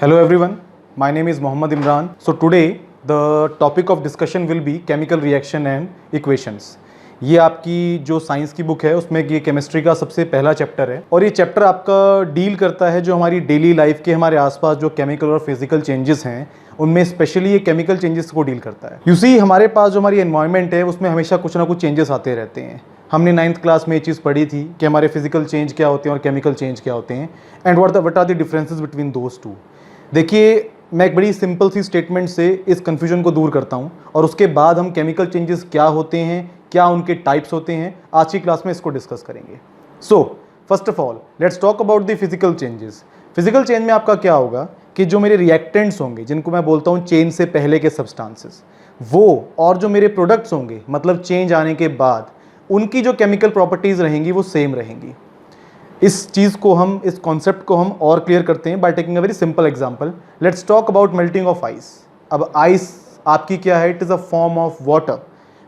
Hello everyone, my name is Mohammad Imran. So today the topic of discussion will be chemical reaction and equations. ये आपकी जो science की book है उसमें ये केमिस्ट्री का सबसे पहला चैप्टर है और ये चैप्टर आपका डील करता है जो हमारी डेली लाइफ के हमारे आसपास जो केमिकल और फिजिकल चेंजेस हैं उनमें स्पेशली ये केमिकल चेंजेस को डील करता है। यू सी हमारे पास जो हमारी एनवायरनमेंट है उसमें हमेशा कुछ ना कुछ चेंजेस आते रहते हैं। हमने 9th क्लास में ये चीज़ पढ़ी थी कि हमारे फिजिकल चेंज क्या होते हैं और केमिकल चेंज क्या होते हैं and what are the differences between those two. देखिए मैं एक बड़ी सिंपल सी स्टेटमेंट से इस कन्फ्यूजन को दूर करता हूँ और उसके बाद हम केमिकल चेंजेस क्या होते हैं, क्या उनके टाइप्स होते हैं, आज की क्लास में इसको डिस्कस करेंगे। So first of all let's talk about the physical changes. Physical change में आपका क्या होगा कि जो मेरे रिएक्टेंट्स होंगे जिनको मैं बोलता हूँ चेंज से पहले के सब्सटेंसेस, वो और जो मेरे प्रोडक्ट्स होंगे मतलब चेंज आने के बाद उनकी जो केमिकल प्रॉपर्टीज़ रहेंगी वो सेम रहेंगी। इस चीज़ को हम, इस कॉन्सेप्ट को हम और क्लियर करते हैं by taking a very simple example. Let's talk about melting of ice. Ice आइस आपकी क्या है? It is a form of water,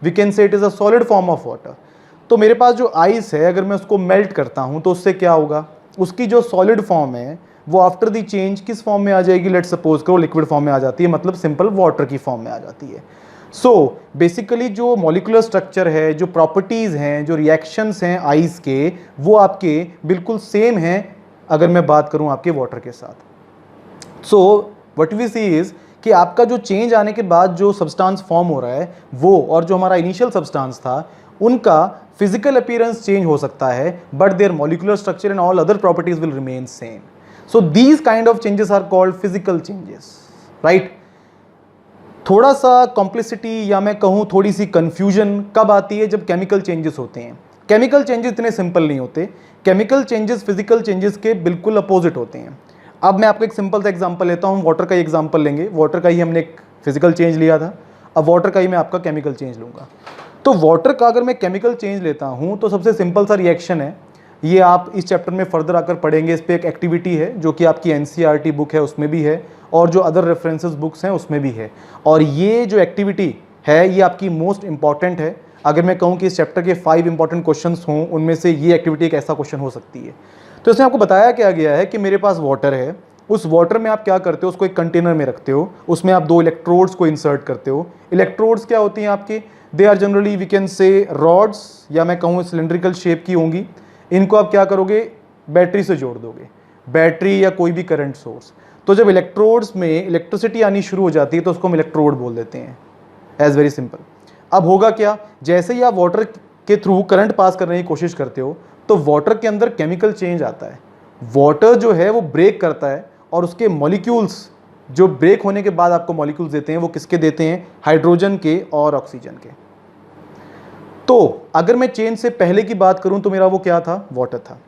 we can say it is a solid form of water. तो मेरे पास जो आइस है अगर मैं उसको मेल्ट करता हूँ तो उससे क्या होगा? उसकी जो सॉलिड फॉर्म है वो आफ्टर द चेंज किस फॉर्म में आ जाएगी? लेट्स सपोज करो लिक्विड फॉर्म में आ जाती है, मतलब सिंपल वाटर की फॉर्म में आ जाती है। सो बेसिकली जो मॉलिक्यूलर स्ट्रक्चर है, जो प्रॉपर्टीज़ हैं, जो रिएक्शंस हैं आइस के, वो आपके बिल्कुल सेम हैं अगर मैं बात करूं आपके वाटर के साथ। So what we see is कि आपका जो चेंज आने के बाद जो सब्सटेंस फॉर्म हो रहा है वो और जो हमारा इनिशियल सब्सटेंस था उनका फिजिकल अपीयरेंस चेंज हो सकता है but their molecular structure and all other properties will remain same. So these kind of changes are called physical changes, right. थोड़ा सा कॉम्प्लिसिटी या मैं कहूँ थोड़ी सी कन्फ्यूजन कब आती है? जब केमिकल चेंजेस होते हैं। केमिकल चेंजेस इतने सिंपल नहीं होते। केमिकल चेंजेस फिजिकल चेंजेस के बिल्कुल अपोजिट होते हैं। अब मैं आपको एक सिंपल सा एग्जांपल लेता हूँ, वाटर का ही एग्जांपल लेंगे। वाटर का ही हमने एक फिजिकल चेंज लिया था, अब वाटर का ही मैं आपका केमिकल चेंज लूँगा। तो वाटर का अगर मैं केमिकल चेंज लेता हूँ तो सबसे सिंपल सा रिएक्शन है, ये आप इस चैप्टर में फर्दर आकर पढ़ेंगे। इस पर एक एक्टिविटी है जो कि आपकी NCERT बुक है उसमें भी है और जो अदर रेफरेंसेस बुक्स हैं उसमें भी है। और ये जो एक्टिविटी है ये आपकी मोस्ट इंपॉर्टेंट है। अगर मैं कहूँ कि इस चैप्टर के 5 इंपॉर्टेंट क्वेश्चंस हों उनमें से ये एक्टिविटी एक ऐसा क्वेश्चन हो सकती है। तो इसमें आपको बताया क्या गया है कि मेरे पास वाटर है, उस वाटर में आप क्या करते हो? उसको एक कंटेनर में रखते हो, उसमें आप 2 इलेक्ट्रोड्स को इंसर्ट करते हो। इलेक्ट्रोड्स क्या होती हैं आपके? They are generally we can say rods, या मैं कहूँ सिलेंड्रिकल शेप की होंगी। इनको आप क्या करोगे? बैटरी से जोड़ दोगे, बैटरी या कोई भी करंट सोर्स। तो जब इलेक्ट्रोड्स में इलेक्ट्रिसिटी आनी शुरू हो जाती है तो उसको हम इलेक्ट्रोड बोल देते हैं, एज वेरी सिंपल। अब होगा क्या? जैसे ही आप वाटर के थ्रू करंट पास करने की कोशिश करते हो तो वाटर के अंदर केमिकल चेंज आता है। वाटर जो है वो ब्रेक करता है और उसके मॉलिक्यूल्स जो ब्रेक होने के बाद आपको मॉलिक्यूल्स देते हैं वो किसके देते हैं? हाइड्रोजन के और ऑक्सीजन के। तो अगर मैं चेंज से पहले की बात करूं तो मेरा वो क्या था? वाटर था।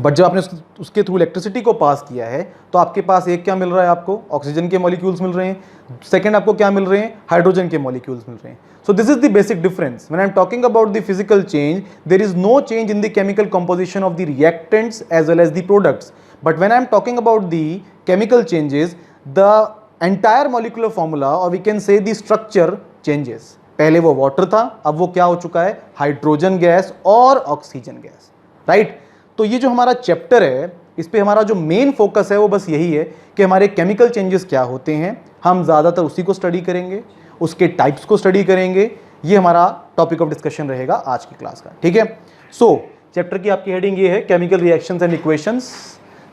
बट जब आपने उसके थ्रू इलेक्ट्रिसिटी को पास किया है तो आपके पास एक क्या मिल रहा है? आपको ऑक्सीजन के मॉलिक्यूल्स मिल रहे हैं। सेकंड आपको क्या मिल रहे हैं? हाइड्रोजन के मॉलिक्यूल्स मिल रहे हैं। So this is the basic difference when I am talking about the physical change. There is no change in the chemical composition of the reactants as well as the products, but when I am talking about the chemical changes the entire molecular formula और we can say the structure changes. पहले वो water था, अब वो क्या हो चुका है? हाइड्रोजन गैस और ऑक्सीजन गैस, राइट। तो ये जो हमारा चैप्टर है इस पे हमारा जो मेन फोकस है वो बस यही है कि हमारे केमिकल चेंजेस क्या होते हैं। हम ज़्यादातर उसी को स्टडी करेंगे, उसके टाइप्स को स्टडी करेंगे। ये हमारा टॉपिक ऑफ डिस्कशन रहेगा आज की क्लास का, ठीक है। सो चैप्टर की आपकी हेडिंग ये है केमिकल रिएक्शंस एंड इक्वेशंस।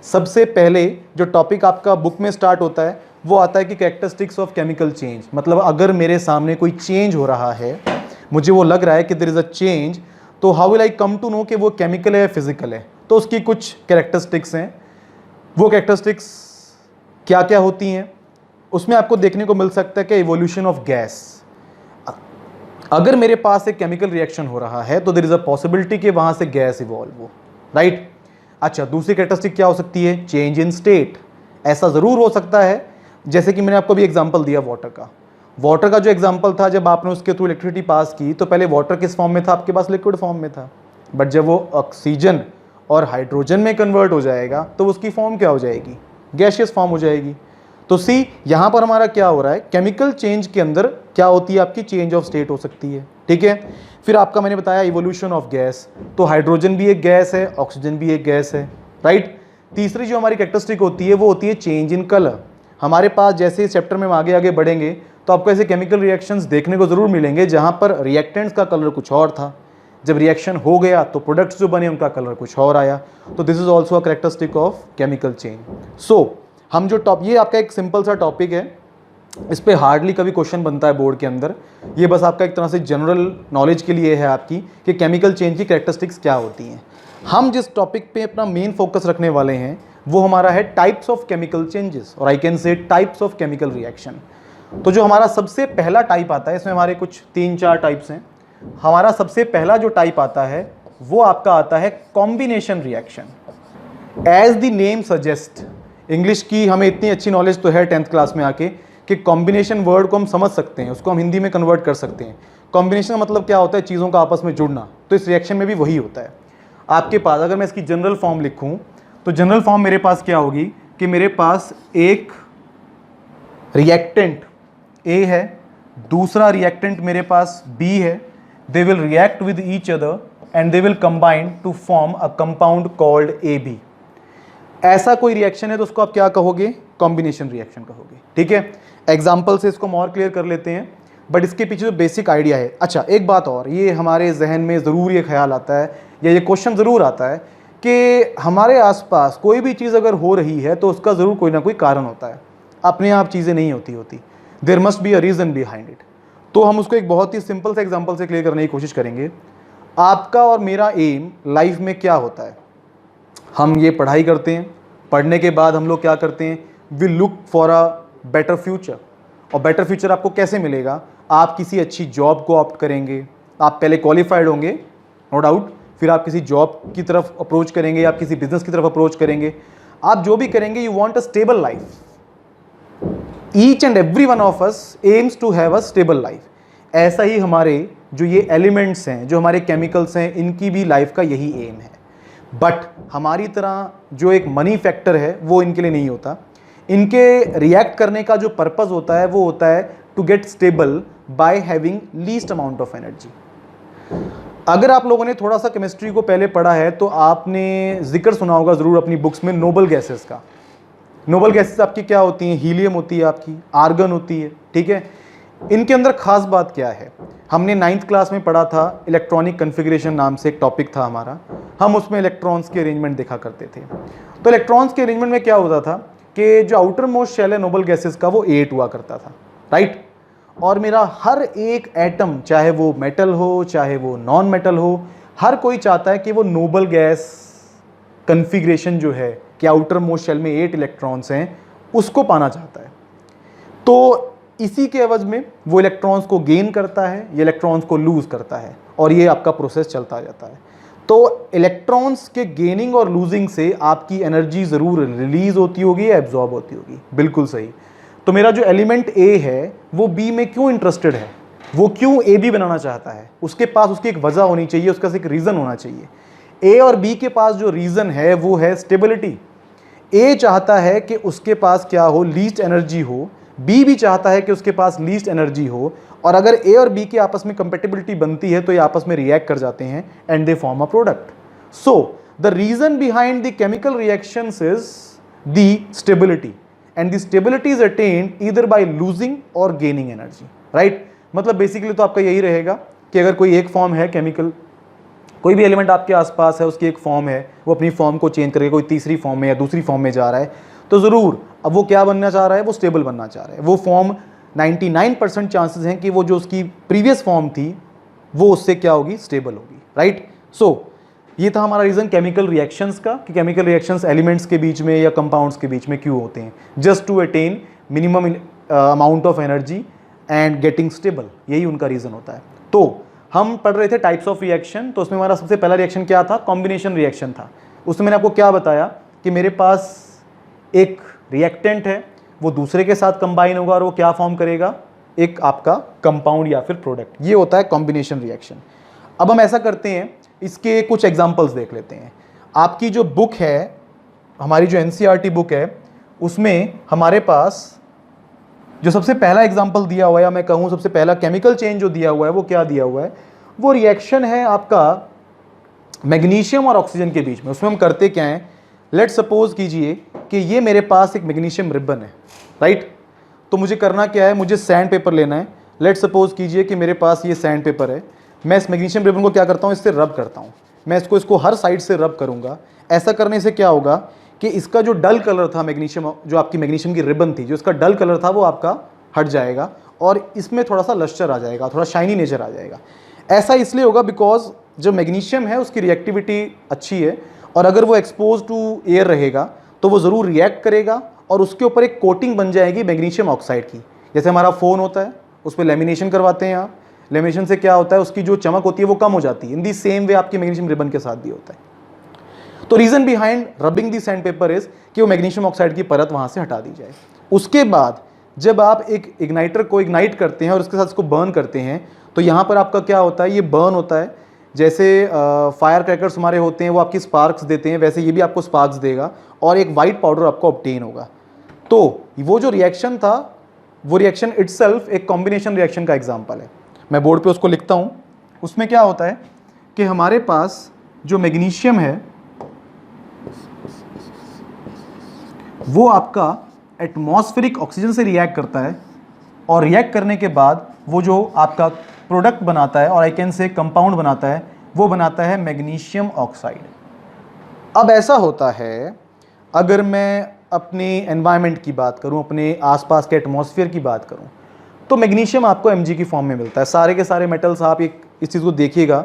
सबसे पहले जो टॉपिक आपका बुक में स्टार्ट होता है वो आता है कि कैरेक्टरिस्टिक्स ऑफ केमिकल चेंज। मतलब अगर मेरे सामने कोई चेंज हो रहा है, मुझे वो लग रहा है कि देयर इज अ चेंज, तो how will I come to know कि वो केमिकल है या फिजिकल है? तो उसकी कुछ कैरेक्टरिस्टिक्स हैं। वो कैरेक्टरिस्टिक्स क्या क्या होती हैं उसमें आपको देखने को मिल सकता है कि इवोल्यूशन ऑफ गैस। अगर मेरे पास एक केमिकल रिएक्शन हो रहा है तो देयर इज अ पॉसिबिलिटी कि वहां से गैस इवॉल्व हो, राइट। अच्छा, दूसरी कैरेक्टरिस्टिक क्या हो सकती है? Change in state. ऐसा ज़रूर हो सकता है, जैसे कि मैंने आपको भी एग्जांपल दिया वाटर का। वाटर का जो एग्जांपल था, जब आपने उसके थ्रू इलेक्ट्रिसिटी पास की तो पहले वाटर किस फॉर्म में था? आपके पास लिक्विड फॉर्म में था। बट जब वो ऑक्सीजन और हाइड्रोजन में कन्वर्ट हो जाएगा तो उसकी फॉर्म क्या हो जाएगी? गैसियस फॉर्म हो जाएगी। तो सी यहाँ पर हमारा क्या हो रहा है? केमिकल चेंज के अंदर क्या होती है? आपकी चेंज ऑफ स्टेट हो सकती है, ठीक है। फिर आपका मैंने बताया इवोल्यूशन ऑफ गैस, तो हाइड्रोजन भी एक गैस है, ऑक्सीजन भी एक गैस है, राइट। तीसरी जो हमारी कैरेक्टरिस्टिक होती है वो होती है चेंज इन कलर। हमारे पास जैसे इस चैप्टर में हम आगे आगे बढ़ेंगे तो आपको ऐसे केमिकल रिएक्शंस देखने को ज़रूर मिलेंगे जहाँ पर रिएक्टेंट्स का कलर कुछ और था, जब रिएक्शन हो गया तो प्रोडक्ट्स जो बने उनका कलर कुछ और आया। तो this is also a characteristic of chemical change. So हम जो ये आपका एक सिंपल सा टॉपिक है, इस पे हार्डली कभी क्वेश्चन बनता है बोर्ड के अंदर। ये बस आपका एक तरह से जनरल नॉलेज के लिए है आपकी कि केमिकल चेंज की कैरेक्टरिस्टिक्स क्या होती हैं। हम जिस टॉपिक पे अपना मेन फोकस रखने वाले हैं वो हमारा है टाइप्स ऑफ केमिकल चेंजेस, और I can say types of chemical reaction. तो जो हमारा सबसे पहला टाइप आता है, इसमें हमारे कुछ 3-4 टाइप्स हैं। हमारा सबसे पहला जो टाइप आता है वो आपका आता है combination reaction. As the name suggest, English की हमें इतनी अच्छी नॉलेज तो है 10th क्लास में आके कि कॉम्बिनेशन वर्ड को हम समझ सकते हैं, उसको हम हिंदी में कन्वर्ट कर सकते हैं। कॉम्बिनेशन का मतलब क्या होता है? चीज़ों का आपस में जुड़ना। तो इस रिएक्शन में भी वही होता है। आपके पास अगर मैं इसकी जनरल फॉर्म लिखूं तो जनरल फॉर्म मेरे पास क्या होगी कि मेरे पास एक रिएक्टेंट A है, दूसरा रिएक्टेंट मेरे पास B है, they will react with each other and they will combine to form a compound called AB। ऐसा कोई रिएक्शन है तो उसको आप क्या कहोगे? कॉम्बिनेशन रिएक्शन कहोगे। ठीक है, एग्जाम्पल से इसको और क्लियर कर लेते हैं, बट इसके पीछे जो बेसिक आइडिया है। अच्छा, एक बात और, ये हमारे जहन में ज़रूर ये ख्याल आता है या ये क्वेश्चन ज़रूर आता है कि हमारे आसपास कोई भी चीज़ अगर हो रही है तो उसका ज़रूर कोई ना कोई कारण होता है, अपने आप चीज़ें नहीं होती। There must be a reason behind it. तो हम उसको एक बहुत ही सिंपल से एग्जाम्पल से क्लियर करने की कोशिश करेंगे। आपका और मेरा एम लाइफ में क्या होता है? हम ये पढ़ाई करते हैं, पढ़ने के बाद हम लोग क्या करते हैं? We look for a better future. और बेटर फ्यूचर आपको कैसे मिलेगा? आप किसी अच्छी जॉब को ऑप्ट करेंगे। आप पहले क्वालिफाइड होंगे नो डाउट, फिर आप किसी जॉब की तरफ अप्रोच करेंगे, आप किसी बिजनेस की तरफ अप्रोच करेंगे। आप जो भी करेंगे, you want a stable life. Each and every one of us aims to have a stable life. ऐसा ही हमारे जो ये एलिमेंट्स हैं, जो हमारे केमिकल्स हैं, इनकी भी लाइफ का यही एम है। बट हमारी तरह जो एक मनी फैक्टर है वो इनके लिए नहीं होता। इनके रिएक्ट करने का जो पर्पस होता है वो होता है to get stable by having least amount of energy. अगर आप लोगों ने थोड़ा सा केमिस्ट्री को पहले पढ़ा है तो आपने जिक्र सुना होगा ज़रूर अपनी बुक्स में नोबल गैसेस का। नोबल गैसेस आपकी क्या होती हैं? हीलियम होती है, आपकी आर्गन होती है। ठीक है, इनके अंदर खास बात क्या है? हमने 9th क्लास में पढ़ा था, इलेक्ट्रॉनिक कन्फिग्रेशन नाम से एक टॉपिक था हमारा। हम उसमें इलेक्ट्रॉन्स के अरेंजमेंट देखा करते थे। तो इलेक्ट्रॉन्स के अरेंजमेंट में क्या होता था कि जो आउटर मोस्ट शेल है नोबल गैसेस का वो 8 हुआ करता था, राइट। और मेरा हर एक एटम, चाहे वो मेटल हो चाहे वो नॉन मेटल हो, हर कोई चाहता है कि वो नोबल गैस कन्फिग्रेशन जो है कि आउटर मोस्ट शेल में 8 इलेक्ट्रॉन्स हैं, उसको पाना चाहता है। तो इसी के एवज में वो इलेक्ट्रॉन्स को गेन करता है, ये इलेक्ट्रॉन्स को लूज करता है, और ये आपका प्रोसेस चलता जाता है। तो इलेक्ट्रॉन्स के गेनिंग और लूजिंग से आपकी एनर्जी ज़रूर रिलीज होती होगी या एब्जॉर्ब होती होगी। बिल्कुल सही। तो मेरा जो एलिमेंट ए है वो बी में क्यों इंटरेस्टेड है? वो क्यों ए बी बनाना चाहता है? उसके पास उसकी एक वजह होनी चाहिए, उसका एक रीज़न होना चाहिए। ए और बी के पास जो रीज़न है वो है स्टेबिलिटी। ए चाहता है कि उसके पास क्या हो? लीस्ट एनर्जी हो। बी भी चाहता है कि उसके पास लीस्ट एनर्जी हो। और अगर ए और बी की आपस में कंपेटिबिलिटी बनती है तो ये आपस में रिएक्ट कर जाते हैं and they form a product. So the reason behind the chemical reactions is the stability, and the stability is attained either by losing or gaining energy, right. मतलब बेसिकली तो आपका यही रहेगा कि अगर कोई एक फॉर्म है केमिकल, कोई भी एलिमेंट आपके आसपास है, उसकी एक फॉर्म है, वो अपनी फॉर्म को चेंज करके कोई तीसरी फॉर्म में या दूसरी फॉर्म में जा रहा है, तो ज़रूर अब वो क्या बनना चाह रहा है? वो स्टेबल बनना चाह रहा है। वो फॉर्म 99% चांसेस हैं कि वो जो उसकी प्रीवियस फॉर्म थी वो उससे क्या होगी? स्टेबल होगी, राइट। सो ये था हमारा रीज़न केमिकल रिएक्शंस का, कि केमिकल रिएक्शंस एलिमेंट्स के बीच में या कंपाउंड्स के बीच में क्यों होते हैं, just to attain minimum amount of energy and getting stable, यही उनका रीज़न होता है। तो हम पढ़ रहे थे टाइप्स ऑफ रिएक्शन, तो उसमें हमारा सबसे पहला रिएक्शन क्या था? कॉम्बिनेशन रिएक्शन था। उसमें मैंने आपको क्या बताया कि मेरे पास एक रिएक्टेंट है, वो दूसरे के साथ कंबाइन होगा और वो क्या फॉर्म करेगा? एक आपका कंपाउंड या फिर प्रोडक्ट। ये होता है कॉम्बिनेशन रिएक्शन। अब हम ऐसा करते हैं, इसके कुछ एग्जांपल्स देख लेते हैं। आपकी जो बुक है, हमारी जो एनसीईआरटी बुक है, उसमें हमारे पास जो सबसे पहला एग्जांपल दिया हुआ है, या मैं कहूँ सबसे पहला केमिकल चेंज जो दिया हुआ है, वो क्या दिया हुआ है? वो रिएक्शन है आपका मैग्नीशियम और ऑक्सीजन के बीच में। उसमें हम करते क्या हैं? लेट्स सपोज कीजिए कि ये मेरे पास एक मैग्नीशियम रिबन है, राइट। तो मुझे करना क्या है, मुझे सैंड पेपर लेना है। लेट्स सपोज कीजिए कि मेरे पास ये सैंड पेपर है। मैं इस मैग्नीशियम रिबन को क्या करता हूँ, इससे रब करता हूँ। मैं इसको हर साइड से रब करूँगा। ऐसा करने से क्या होगा कि इसका जो डल कलर था मैग्नीशियम, जो आपकी मैग्नीशियम की रिबन थी, जो इसका डल कलर था वो आपका हट जाएगा और इसमें थोड़ा सा लस्टर आ जाएगा, थोड़ा शाइनी नेचर आ जाएगा। ऐसा इसलिए होगा बिकॉज जो मैग्नीशियम है उसकी रिएक्टिविटी अच्छी है, और अगर वो एक्सपोज टू एयर रहेगा तो वो ज़रूर रिएक्ट करेगा और उसके ऊपर एक कोटिंग बन जाएगी मैग्नीशियम ऑक्साइड की। जैसे हमारा फ़ोन होता है, उस पर लेमिनेशन करवाते हैं आप। लेमिनेशन से क्या होता है, उसकी जो चमक होती है वो कम हो जाती है। इन दी सेम वे आपकी मैग्नीशियम रिबन के साथ भी होता है। तो reason behind rubbing the sand paper is कि वो मैग्नीशियम ऑक्साइड की परत वहाँ से हटा दी जाए। उसके बाद जब आप एक इग्नाइटर को इग्नाइट करते हैं और उसके साथ इसको बर्न करते हैं, तो यहाँ पर आपका क्या होता है, ये बर्न होता है। जैसे फायर क्रैकर्स हमारे होते हैं वो आपकी स्पार्क्स देते हैं, वैसे ये भी आपको स्पार्क्स देगा और एक वाइट पाउडर आपको ऑब्टेन होगा। तो वो जो रिएक्शन था, वो रिएक्शन इटसेल्फ एक कॉम्बिनेशन रिएक्शन का एग्जांपल है। मैं बोर्ड पे उसको लिखता हूँ। उसमें क्या होता है कि हमारे पास जो मैग्नीशियम है वो आपका एटमॉस्फेरिक ऑक्सीजन से रिएक्ट करता है, और रिएक्ट करने के बाद वो जो आपका प्रोडक्ट बनाता है, और आई कैन से कंपाउंड बनाता है, वो बनाता है मैग्नीशियम ऑक्साइड। अब ऐसा होता है, अगर मैं अपने एनवायरनमेंट की बात करूं, अपने आसपास के एटमॉस्फेयर की बात करूं, तो मैग्नीशियम आपको Mg की फॉर्म में मिलता है। सारे के सारे मेटल्स, आप एक इस चीज़ को देखिएगा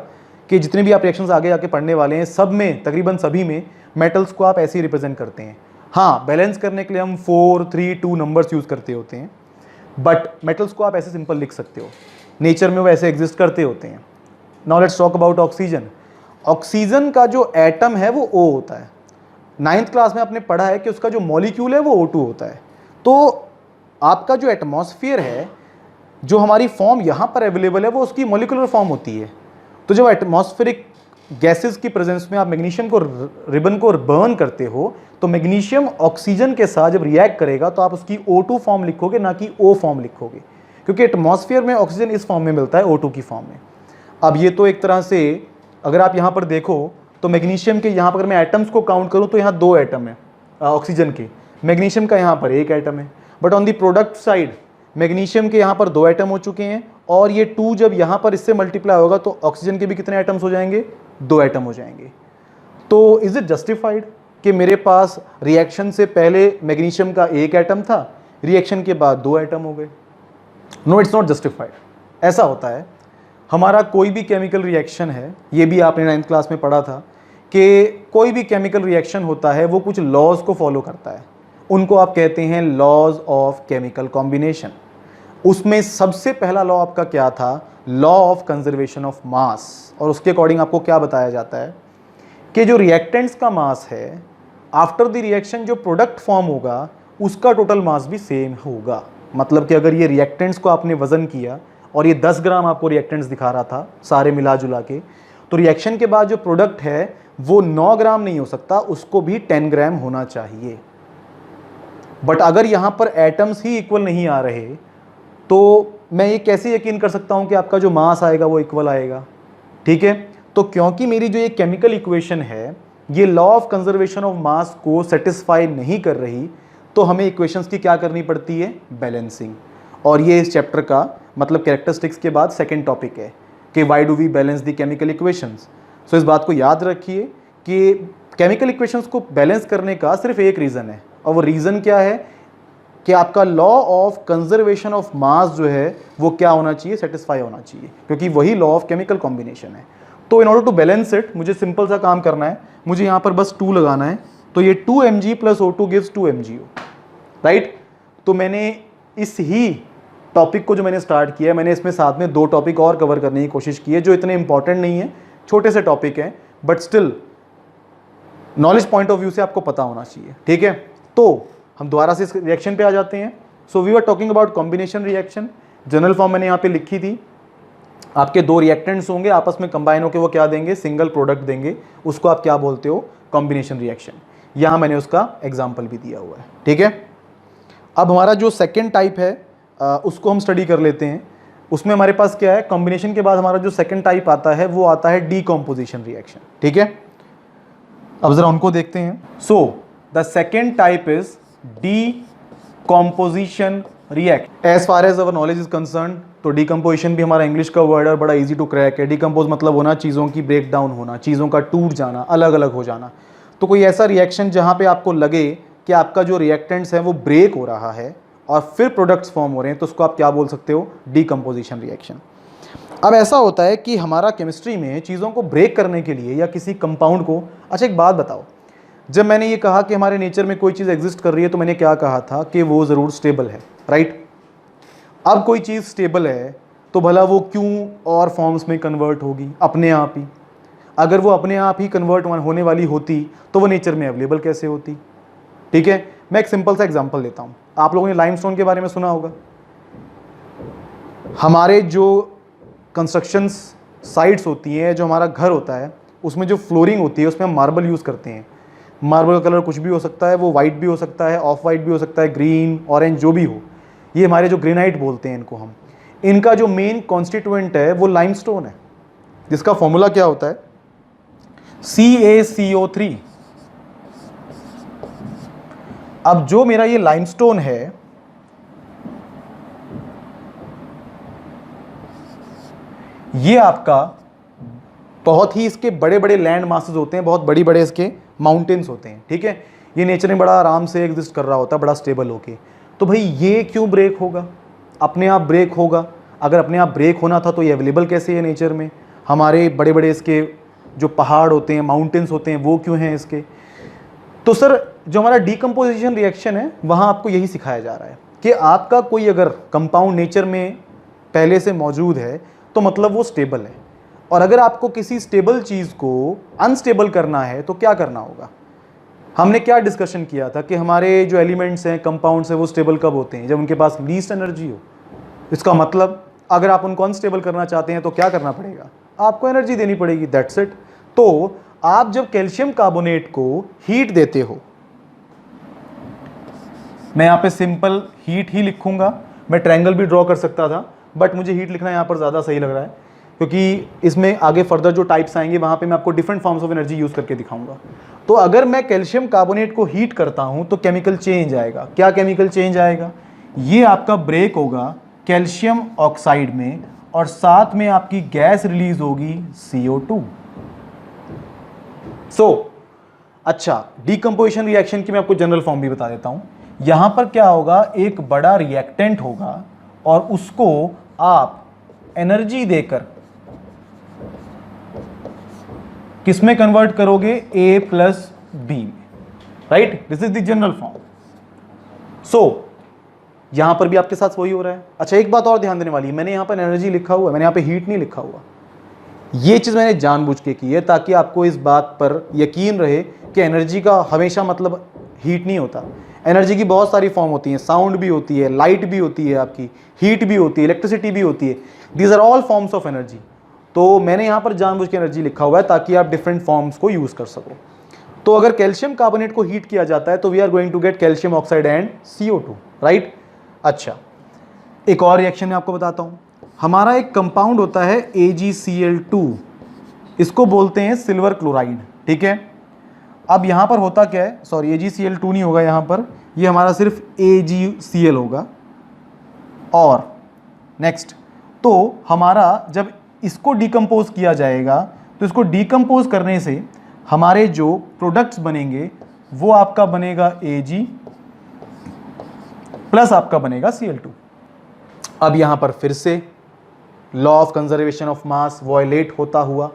कि जितने भी आप रिएक्शंस आगे जाके पढ़ने वाले हैं, सब में, तकरीबन सभी में मेटल्स को आप ऐसे ही रिप्रेजेंट करते हैं। हाँ, बैलेंस करने के लिए हम 4, 3, 2 नंबर्स यूज़ करते होते हैं, बट मेटल्स को आप ऐसे सिंपल लिख सकते हो। नेचर में वो ऐसे एग्जिस्ट करते होते हैं। Now let's talk about oxygen. Oxygen का जो एटम है वो O होता है। 9th क्लास में आपने पढ़ा है कि उसका जो मॉलिक्यूल है वो O2 होता है। तो आपका जो एटमॉस्फेयर है, जो हमारी फॉर्म यहाँ पर अवेलेबल है, वो उसकी मॉलिक्यूलर फॉर्म होती है। तो जब एटमॉस्फेरिक गैसेस की प्रेजेंस में आप मैग्नीशियम को रिबन को बर्न करते हो, तो मैग्नीशियम ऑक्सीजन के साथ जब रिएक्ट करेगा तो आप उसकी O2 फॉर्म लिखोगे, ना कि O फॉर्म लिखोगे, क्योंकि एटमॉस्फेयर में ऑक्सीजन इस फॉर्म में मिलता है, O2 की फॉर्म में। अब ये तो एक तरह से, अगर आप यहाँ पर देखो तो मैग्नीशियम के यहाँ पर अगर मैं एटम्स को काउंट करूँ तो यहाँ 2 एटम है ऑक्सीजन के, मैग्नीशियम का यहाँ पर 1 एटम है। But on the product side magnesium के यहाँ पर 2 एटम हो चुके हैं, और ये 2 जब यहाँ पर इससे मल्टीप्लाई होगा तो ऑक्सीजन के भी कितने एटम्स हो जाएंगे, 2 एटम हो जाएंगे। तो इज इट जस्टिफाइड कि मेरे पास रिएक्शन से पहले मैग्नीशियम का 1 एटम था, रिएक्शन के बाद 2 एटम हो गए? No, it's not justified. ऐसा होता है, हमारा कोई भी केमिकल रिएक्शन है, ये भी आपने 9th क्लास में पढ़ा था कि कोई भी केमिकल रिएक्शन होता है वो कुछ लॉज को फॉलो करता है। उनको आप कहते हैं लॉज ऑफ केमिकल कॉम्बिनेशन। उसमें सबसे पहला लॉ आपका क्या था, लॉ ऑफ कंजर्वेशन ऑफ मास। और उसके अकॉर्डिंग आपको क्या बताया जाता है कि जो रिएक्टेंट्स का मास है, आफ्टर द रिएक्शन जो प्रोडक्ट फॉर्म होगा उसका टोटल मास भी सेम होगा। मतलब कि अगर ये रिएक्टेंट्स को आपने वजन किया और ये 10 ग्राम आपको रिएक्टेंट्स दिखा रहा था सारे मिला जुला के, तो रिएक्शन के बाद जो प्रोडक्ट है वो 9 ग्राम नहीं हो सकता, उसको भी 10 ग्राम होना चाहिए। बट अगर यहाँ पर एटम्स ही इक्वल नहीं आ रहे, तो मैं ये कैसे यकीन कर सकता हूँ कि आपका जो मास आएगा वो इक्वल आएगा? ठीक है, तो क्योंकि मेरी जो ये केमिकल इक्वेशन है ये लॉ ऑफ कंजर्वेशन ऑफ मास को सेटिस्फाई नहीं कर रही, तो हमें इक्वेशंस की क्या करनी पड़ती है, बैलेंसिंग। और ये इस चैप्टर का मतलब कैरेक्टरिस्टिक्स के बाद सेकंड टॉपिक है कि why do we balance the chemical equations. So इस बात को याद रखिए कि केमिकल इक्वेशंस को बैलेंस करने का सिर्फ एक रीज़न है, और वो रीज़न क्या है कि आपका लॉ ऑफ कंजर्वेशन ऑफ मास जो है वो क्या होना चाहिए, सेटिस्फाई होना चाहिए, क्योंकि वही लॉ ऑफ केमिकल कॉम्बिनेशन है। तो in order to balance it मुझे सिंपल सा काम करना है, मुझे यहाँ पर बस 2 लगाना है, तो ये 2 mg plus O2 gives 2 MgO, right. तो मैंने इस ही टॉपिक को जो मैंने स्टार्ट किया है, मैंने इसमें साथ में 2 टॉपिक और कवर करने की कोशिश की है जो इतने इंपॉर्टेंट नहीं है, छोटे से टॉपिक हैं, but still knowledge point of view से आपको पता होना चाहिए। ठीक है, तो हम दोबारा से इस रिएक्शन पे आ जाते हैं। So we are talking about combination reaction. General form मैंने यहाँ पे लिखी थी, आपके 2 रिएक्टेंट्स होंगे, आपस में कंबाइन होकर वो क्या देंगे, सिंगल प्रोडक्ट देंगे, उसको आप क्या बोलते हो, कॉम्बिनेशन रिएक्शन। यहाँ मैंने उसका एग्जाम्पल भी दिया हुआ है। ठीक है, अब हमारा जो सेकेंड टाइप है उसको हम स्टडी कर लेते हैं। उसमें हमारे पास क्या है, कॉम्बिनेशन के बाद हमारा जो सेकेंड टाइप आता है वो आता है डीकॉम्पोजिशन रिएक्शन। ठीक है, अब जरा उनको देखते हैं। So the second type is decomposition react. As far as our knowledge is concern, तो डीकम्पोजिशन भी हमारा इंग्लिश का वर्ड है, बड़ा इजी टू क्रैक है। डीकम्पोज मतलब होना चीज़ों की ब्रेक डाउन होना, चीज़ों का टूट जाना, अलग अलग हो जाना। तो कोई ऐसा रिएक्शन जहाँ पे आपको लगे कि आपका जो रिएक्टेंट्स है वो ब्रेक हो रहा है और फिर प्रोडक्ट्स फॉर्म हो रहे हैं, तो उसको आप क्या बोल सकते हो? Decomposition reaction. अब ऐसा होता है कि हमारा केमिस्ट्री में चीज़ों को ब्रेक करने के लिए या किसी कंपाउंड को, अच्छा एक बात बताओ, जब मैंने ये कहा कि हमारे नेचर में कोई चीज़ एग्जिस्ट कर रही है तो मैंने क्या कहा था कि वो ज़रूर स्टेबल है, राइट? अब कोई चीज़ स्टेबल है तो भला वो क्यों और फॉर्म्स में कन्वर्ट होगी अपने आप ही? अगर वो अपने आप ही कन्वर्ट होने वाली होती तो वो नेचर में अवेलेबल कैसे होती? ठीक है, मैं एक सिंपल सा एग्जांपल लेता हूँ। आप लोगों ने लाइमस्टोन के बारे में सुना होगा। हमारे जो कंस्ट्रक्शंस साइट्स होती हैं, जो हमारा घर होता है, उसमें जो फ्लोरिंग होती है उसमें हम मार्बल यूज़ करते हैं। मार्बल का कलर कुछ भी हो सकता है, वो वाइट भी हो सकता है, ऑफ वाइट भी हो सकता है, ग्रीन, ऑरेंज, जो भी हो। ये हमारे जो ग्रेनाइट बोलते हैं इनको हम, इनका जो मेन कॉन्स्टिट्यूएंट है वो लाइमस्टोन है, जिसका फॉर्मूला क्या होता है? CaCO3। अब जो मेरा ये लाइमस्टोन है, ये आपका बहुत ही इसके बड़े बड़े लैंड मासेस होते हैं, बहुत बड़ी बड़े इसके माउंटेन्स होते हैं, ठीक है। ये नेचर में बड़ा आराम से एग्जिस्ट कर रहा होता है, बड़ा स्टेबल होके। तो भाई ये क्यों ब्रेक होगा? अपने आप ब्रेक होगा। अगर अपने आप ब्रेक होना था तो ये अवेलेबल कैसे है नेचर में? हमारे बड़े बड़े इसके जो पहाड़ होते हैं, माउंटेन्स होते हैं, वो क्यों हैं इसके? तो सर जो हमारा डीकम्पोजिशन रिएक्शन है वहाँ आपको यही सिखाया जा रहा है कि आपका कोई अगर कंपाउंड नेचर में पहले से मौजूद है तो मतलब वो स्टेबल है, और अगर आपको किसी स्टेबल चीज़ को अनस्टेबल करना है तो क्या करना होगा? हमने क्या डिस्कशन किया था कि हमारे जो एलिमेंट्स हैं, कंपाउंड्स हैं, वो स्टेबल कब होते हैं? जब उनके पास लीस्ट एनर्जी हो। इसका मतलब अगर आप उनको अनस्टेबल करना चाहते हैं तो क्या करना पड़ेगा? आपको एनर्जी देनी पड़ेगी, दैट्स इट। तो आप जब कैल्शियम कार्बोनेट को हीट देते हो, मैं यहाँ पे सिंपल हीट ही लिखूंगा, मैं ट्रायंगल भी ड्रॉ कर सकता था, बट मुझे हीट लिखना यहाँ पर ज़्यादा सही लग रहा है, क्योंकि इसमें आगे फर्दर जो टाइप्स आएंगे वहाँ पे मैं आपको different forms of energy use करके दिखाऊंगा। तो अगर मैं कैल्शियम कार्बोनेट को हीट करता हूँ तो केमिकल चेंज आएगा। क्या केमिकल चेंज आएगा? ये आपका ब्रेक होगा कैल्शियम ऑक्साइड में, और साथ में आपकी गैस रिलीज होगी CO2। अच्छा, डीकम्पोजिशन रिएक्शन की मैं आपको जनरल फॉर्म भी बता देता हूँ। यहाँ पर क्या होगा, एक बड़ा रिएक्टेंट होगा और उसको आप एनर्जी देकर किस में कन्वर्ट करोगे? A+B में, right? This is the general form. So यहां पर भी आपके साथ वही हो रहा है। अच्छा, एक बात और ध्यान देने वाली है, मैंने यहां पर एनर्जी लिखा हुआ है, मैंने यहां पे हीट नहीं लिखा हुआ। ये चीज मैंने जानबूझ के की है ताकि आपको इस बात पर यकीन रहे कि एनर्जी का हमेशा मतलब हीट नहीं होता। एनर्जी की बहुत सारी फॉर्म होती हैं, साउंड भी होती है, लाइट भी होती है, आपकी हीट भी होती है, इलेक्ट्रिसिटी भी होती है। These are all forms of energy. तो मैंने यहाँ पर जानबूझ के एनर्जी लिखा हुआ है ताकि आप डिफरेंट फॉर्म्स को यूज़ कर सको। तो अगर कैल्शियम कार्बोनेट को हीट किया जाता है तो we are going to get calcium oxide and CO2, right? अच्छा, एक और रिएक्शन मैं आपको बताता हूँ। हमारा एक कंपाउंड होता है AgCl2, इसको बोलते हैं सिल्वर क्लोराइड, ठीक है। अब यहाँ पर होता क्या है, सॉरी AgCl2 नहीं होगा यहाँ पर, ये हमारा सिर्फ AgCl होगा। और नेक्स्ट, तो हमारा जब इसको डिकम्पोज किया जाएगा तो इसको डिकम्पोज करने से हमारे जो प्रोडक्ट्स बनेंगे वो आपका बनेगा Ag प्लस आपका बनेगा Cl2। अब यहां पर फिर से law of conservation of mass violate होता हुआ,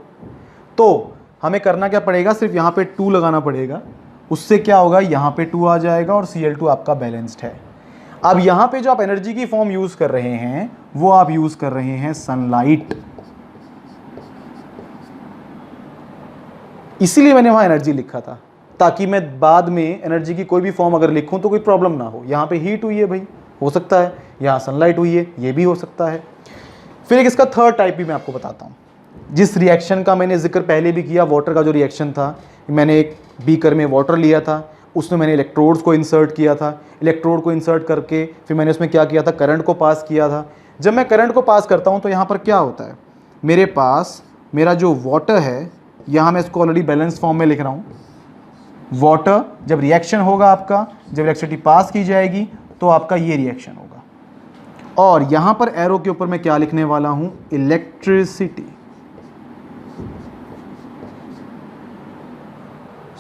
तो हमें करना क्या पड़ेगा? सिर्फ यहां पे 2 लगाना पड़ेगा। उससे क्या होगा, यहां पे 2 आ जाएगा और Cl2 आपका बैलेंस्ड है। अब यहां पे जो आप एनर्जी की फॉर्म यूज कर रहे हैं वो आप यूज कर रहे हैं सनलाइट, इसीलिए मैंने वहां एनर्जी लिखा था ताकि मैं बाद में एनर्जी की कोई भी फॉर्म अगर लिखूं तो कोई प्रॉब्लम ना हो। यहाँ पे हीट हुई है भाई, हो सकता है, यहाँ सनलाइट हुई है, ये भी हो सकता है। फिर एक इसका थर्ड टाइप भी मैं आपको बताता हूँ, जिस रिएक्शन का मैंने जिक्र पहले भी किया, वाटर का जो रिएक्शन था। मैंने एक बीकर में वाटर लिया था, उसमें मैंने इलेक्ट्रोड्स को इंसर्ट किया था। इलेक्ट्रोड को इंसर्ट करके फिर मैंने उसमें क्या किया था, करंट को पास किया था। जब मैं करंट को पास करता हूँ तो यहाँ पर क्या होता है, मेरे पास मेरा जो वाटर है, यहाँ मैं इसको ऑलरेडी बैलेंस फॉर्म में लिख रहा हूँ, वाटर, जब रिएक्शन होगा आपका, जब इलेक्ट्रिसिटी पास की जाएगी तो आपका ये रिएक्शन होगा। और यहां पर एरो के ऊपर मैं क्या लिखने वाला हूं, इलेक्ट्रिसिटी।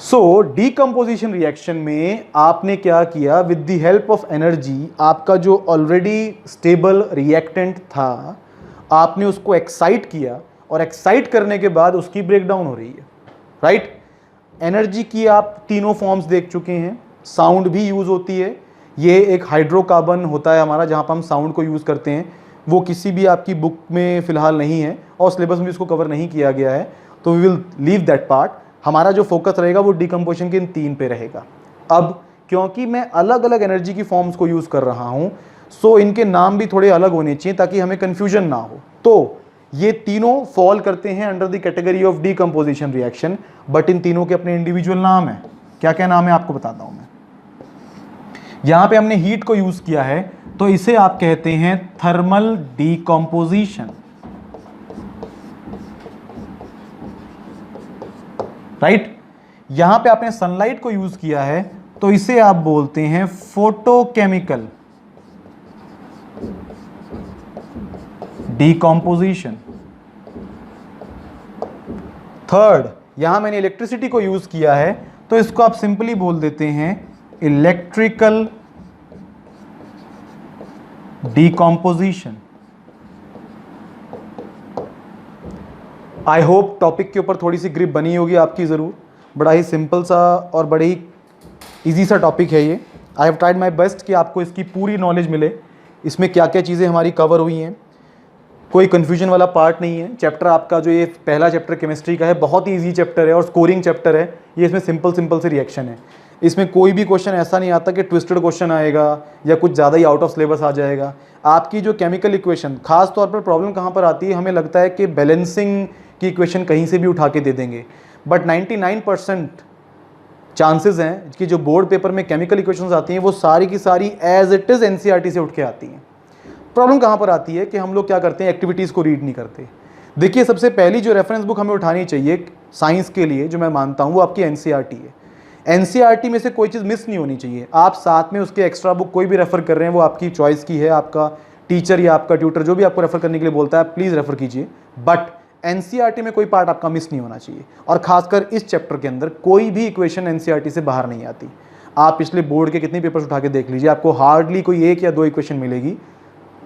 सो डीकम्पोजिशन रिएक्शन में आपने क्या किया, with the help of energy आपका जो ऑलरेडी स्टेबल रिएक्टेंट था आपने उसको एक्साइट किया, और एक्साइट करने के बाद उसकी ब्रेकडाउन हो रही है, राइट। एनर्जी की आप तीनों फॉर्म्स देख चुके हैं, साउंड भी यूज होती है, ये एक हाइड्रोकार्बन होता है हमारा जहां पर हम साउंड को यूज करते हैं, वो किसी भी आपकी बुक में फिलहाल नहीं है और सिलेबस में इसको कवर नहीं किया गया है, तो we will leave that part. हमारा जो फोकस रहेगा वो डीकम्पोजिशन के इन 3 पे रहेगा। अब क्योंकि मैं अलग अलग एनर्जी की फॉर्म्स को यूज कर रहा हूं, सो इनके नाम भी थोड़े अलग होने चाहिए ताकि हमें कंफ्यूजन ना हो। तो ये तीनों फॉल करते हैं under the category of decomposition reaction, but in तीनों के अपने इंडिविजुअल नाम है। क्या क्या नाम है आपको बताता हूं मैं। यहां पे हमने हीट को यूज किया है, तो इसे आप कहते हैं थर्मल डीकम्पोजिशन, राइट। यहां पे आपने सनलाइट को यूज किया है, तो इसे आप बोलते हैं फोटोकेमिकल डीकम्पोजिशन। थर्ड, यहां मैंने इलेक्ट्रिसिटी को यूज किया है, तो इसको आप सिंपली बोल देते हैं electrical decomposition. I hope topic के ऊपर थोड़ी सी ग्रिप बनी होगी आपकी ज़रूर। बड़ा ही सिंपल सा और बड़े ही इजी सा टॉपिक है ये। I have tried my best कि आपको इसकी पूरी नॉलेज मिले, इसमें क्या क्या चीज़ें हमारी कवर हुई हैं, कोई कन्फ्यूजन वाला पार्ट नहीं है। चैप्टर आपका जो ये पहला चैप्टर केमिस्ट्री का है बहुत ही ईजी चैप्टर है और स्कोरिंग चैप्टर है ये। इसमें सिंपल से रिएक्शन है, इसमें कोई भी क्वेश्चन ऐसा नहीं आता कि ट्विस्टेड क्वेश्चन आएगा या कुछ ज़्यादा ही आउट ऑफ सिलेबस आ जाएगा। आपकी जो केमिकल इक्वेशन, खास तौर पर प्रॉब्लम कहाँ पर आती है, हमें लगता है कि बैलेंसिंग की इक्वेशन कहीं से भी उठा के दे देंगे, बट 99% चांसेस हैं कि जो बोर्ड पेपर में केमिकल इक्वेशंस आती हैं वो सारी की सारी एज इट इज़ एनसीईआरटी से उठ के आती हैं। प्रॉब्लम कहाँ पर आती है कि हम लोग क्या करते हैं, एक्टिविटीज़ को रीड नहीं करते। देखिए, सबसे पहली जो रेफरेंस बुक हमें उठानी चाहिए साइंस के लिए, जो मैं मानता हूँ, वो आपकी एनसीईआरटी है। एनसीईआरटी में से कोई चीज़ मिस नहीं होनी चाहिए। आप साथ में उसके एक्स्ट्रा बुक कोई भी रेफर कर रहे हैं वो आपकी चॉइस की है, आपका टीचर या आपका ट्यूटर जो भी आपको रेफर करने के लिए बोलता है प्लीज़ रेफर कीजिए, बट एनसीईआरटी में कोई पार्ट आपका मिस नहीं होना चाहिए। और खासकर इस चैप्टर के अंदर कोई भी इक्वेशन एनसीईआरटी से बाहर नहीं आती। आप पिछले बोर्ड के कितने पेपर्स उठा के देख लीजिए, आपको हार्डली कोई 1 या 2 इक्वेशन मिलेगी।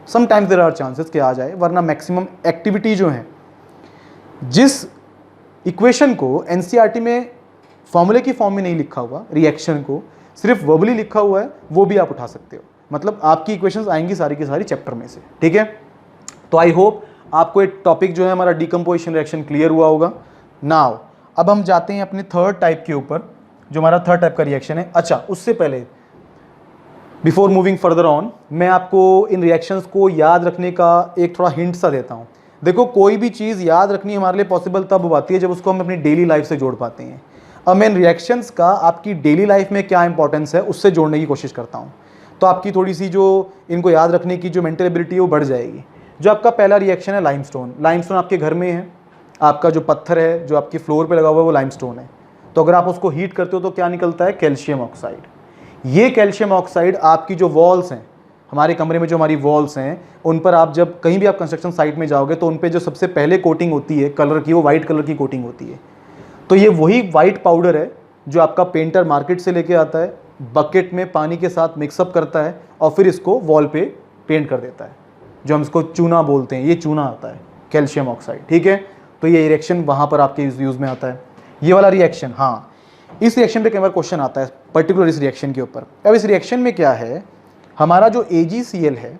समटाइम्स देयर आर चांसेस कि आ जाए, वरना मैक्सिमम एक्टिविटी जो है, जिस इक्वेशन को एनसीईआरटी में फॉर्मूले की फॉर्म में नहीं लिखा हुआ, रिएक्शन को सिर्फ वर्बली लिखा हुआ है, वो भी आप उठा सकते हो। मतलब आपकी इक्वेशंस आएंगी सारी की सारी चैप्टर में से, ठीक है। तो आई होप आपको एक टॉपिक जो है हमारा डीकम्पोजिशन रिएक्शन क्लियर हुआ होगा। नाउ अब हम जाते हैं अपने थर्ड टाइप के ऊपर, जो हमारा थर्ड टाइप का रिएक्शन है। अच्छा, उससे पहले बिफोर मूविंग फर्दर ऑन, मैं आपको इन रिएक्शंस को याद रखने का एक थोड़ा हिंट सा देता हूँ। देखो, कोई भी चीज़ याद रखनी हमारे लिए पॉसिबल तब आती है जब उसको हम अपनी डेली लाइफ से जोड़ पाते हैं। अब मैं इन रिएक्शंस का आपकी डेली लाइफ में क्या इंपॉर्टेंस है उससे जोड़ने की कोशिश करता हूँ, तो आपकी थोड़ी सी जो इनको याद रखने की जो मेंटल एबिलिटी है वो बढ़ जाएगी। जो आपका पहला रिएक्शन है लाइमस्टोन। लाइमस्टोन आपके घर में है, आपका जो पत्थर है जो आपकी फ्लोर पे लगा हुआ है वो लाइमस्टोन है। तो अगर आप उसको हीट करते हो तो क्या निकलता है, कैल्शियम ऑक्साइड। ये कैल्शियम ऑक्साइड आपकी जो वॉल्स हैं, हमारे कमरे में जो हमारी वॉल्स हैं, उन पर आप जब कहीं भी आप कंस्ट्रक्शन साइट में जाओगे तो उन पर जो सबसे पहले कोटिंग होती है कलर की, वो वाइट कलर की कोटिंग होती है। तो ये वही वाइट पाउडर है जो आपका पेंटर मार्केट से लेके आता है, बकेट में पानी के साथ मिक्सअप करता है और फिर इसको वॉल पे पेंट कर देता है, जो हम इसको चूना बोलते हैं। ये चूना आता है कैल्शियम ऑक्साइड, ठीक है। तो ये रिएक्शन वहाँ पर आपके यूज़ में आता है, ये वाला रिएक्शन। हाँ, इस रिएक्शन पे कई बार क्वेश्चन आता है पर्टिकुलर इस रिएक्शन के ऊपर। अब इस रिएक्शन में क्या है, हमारा जो AgCl है,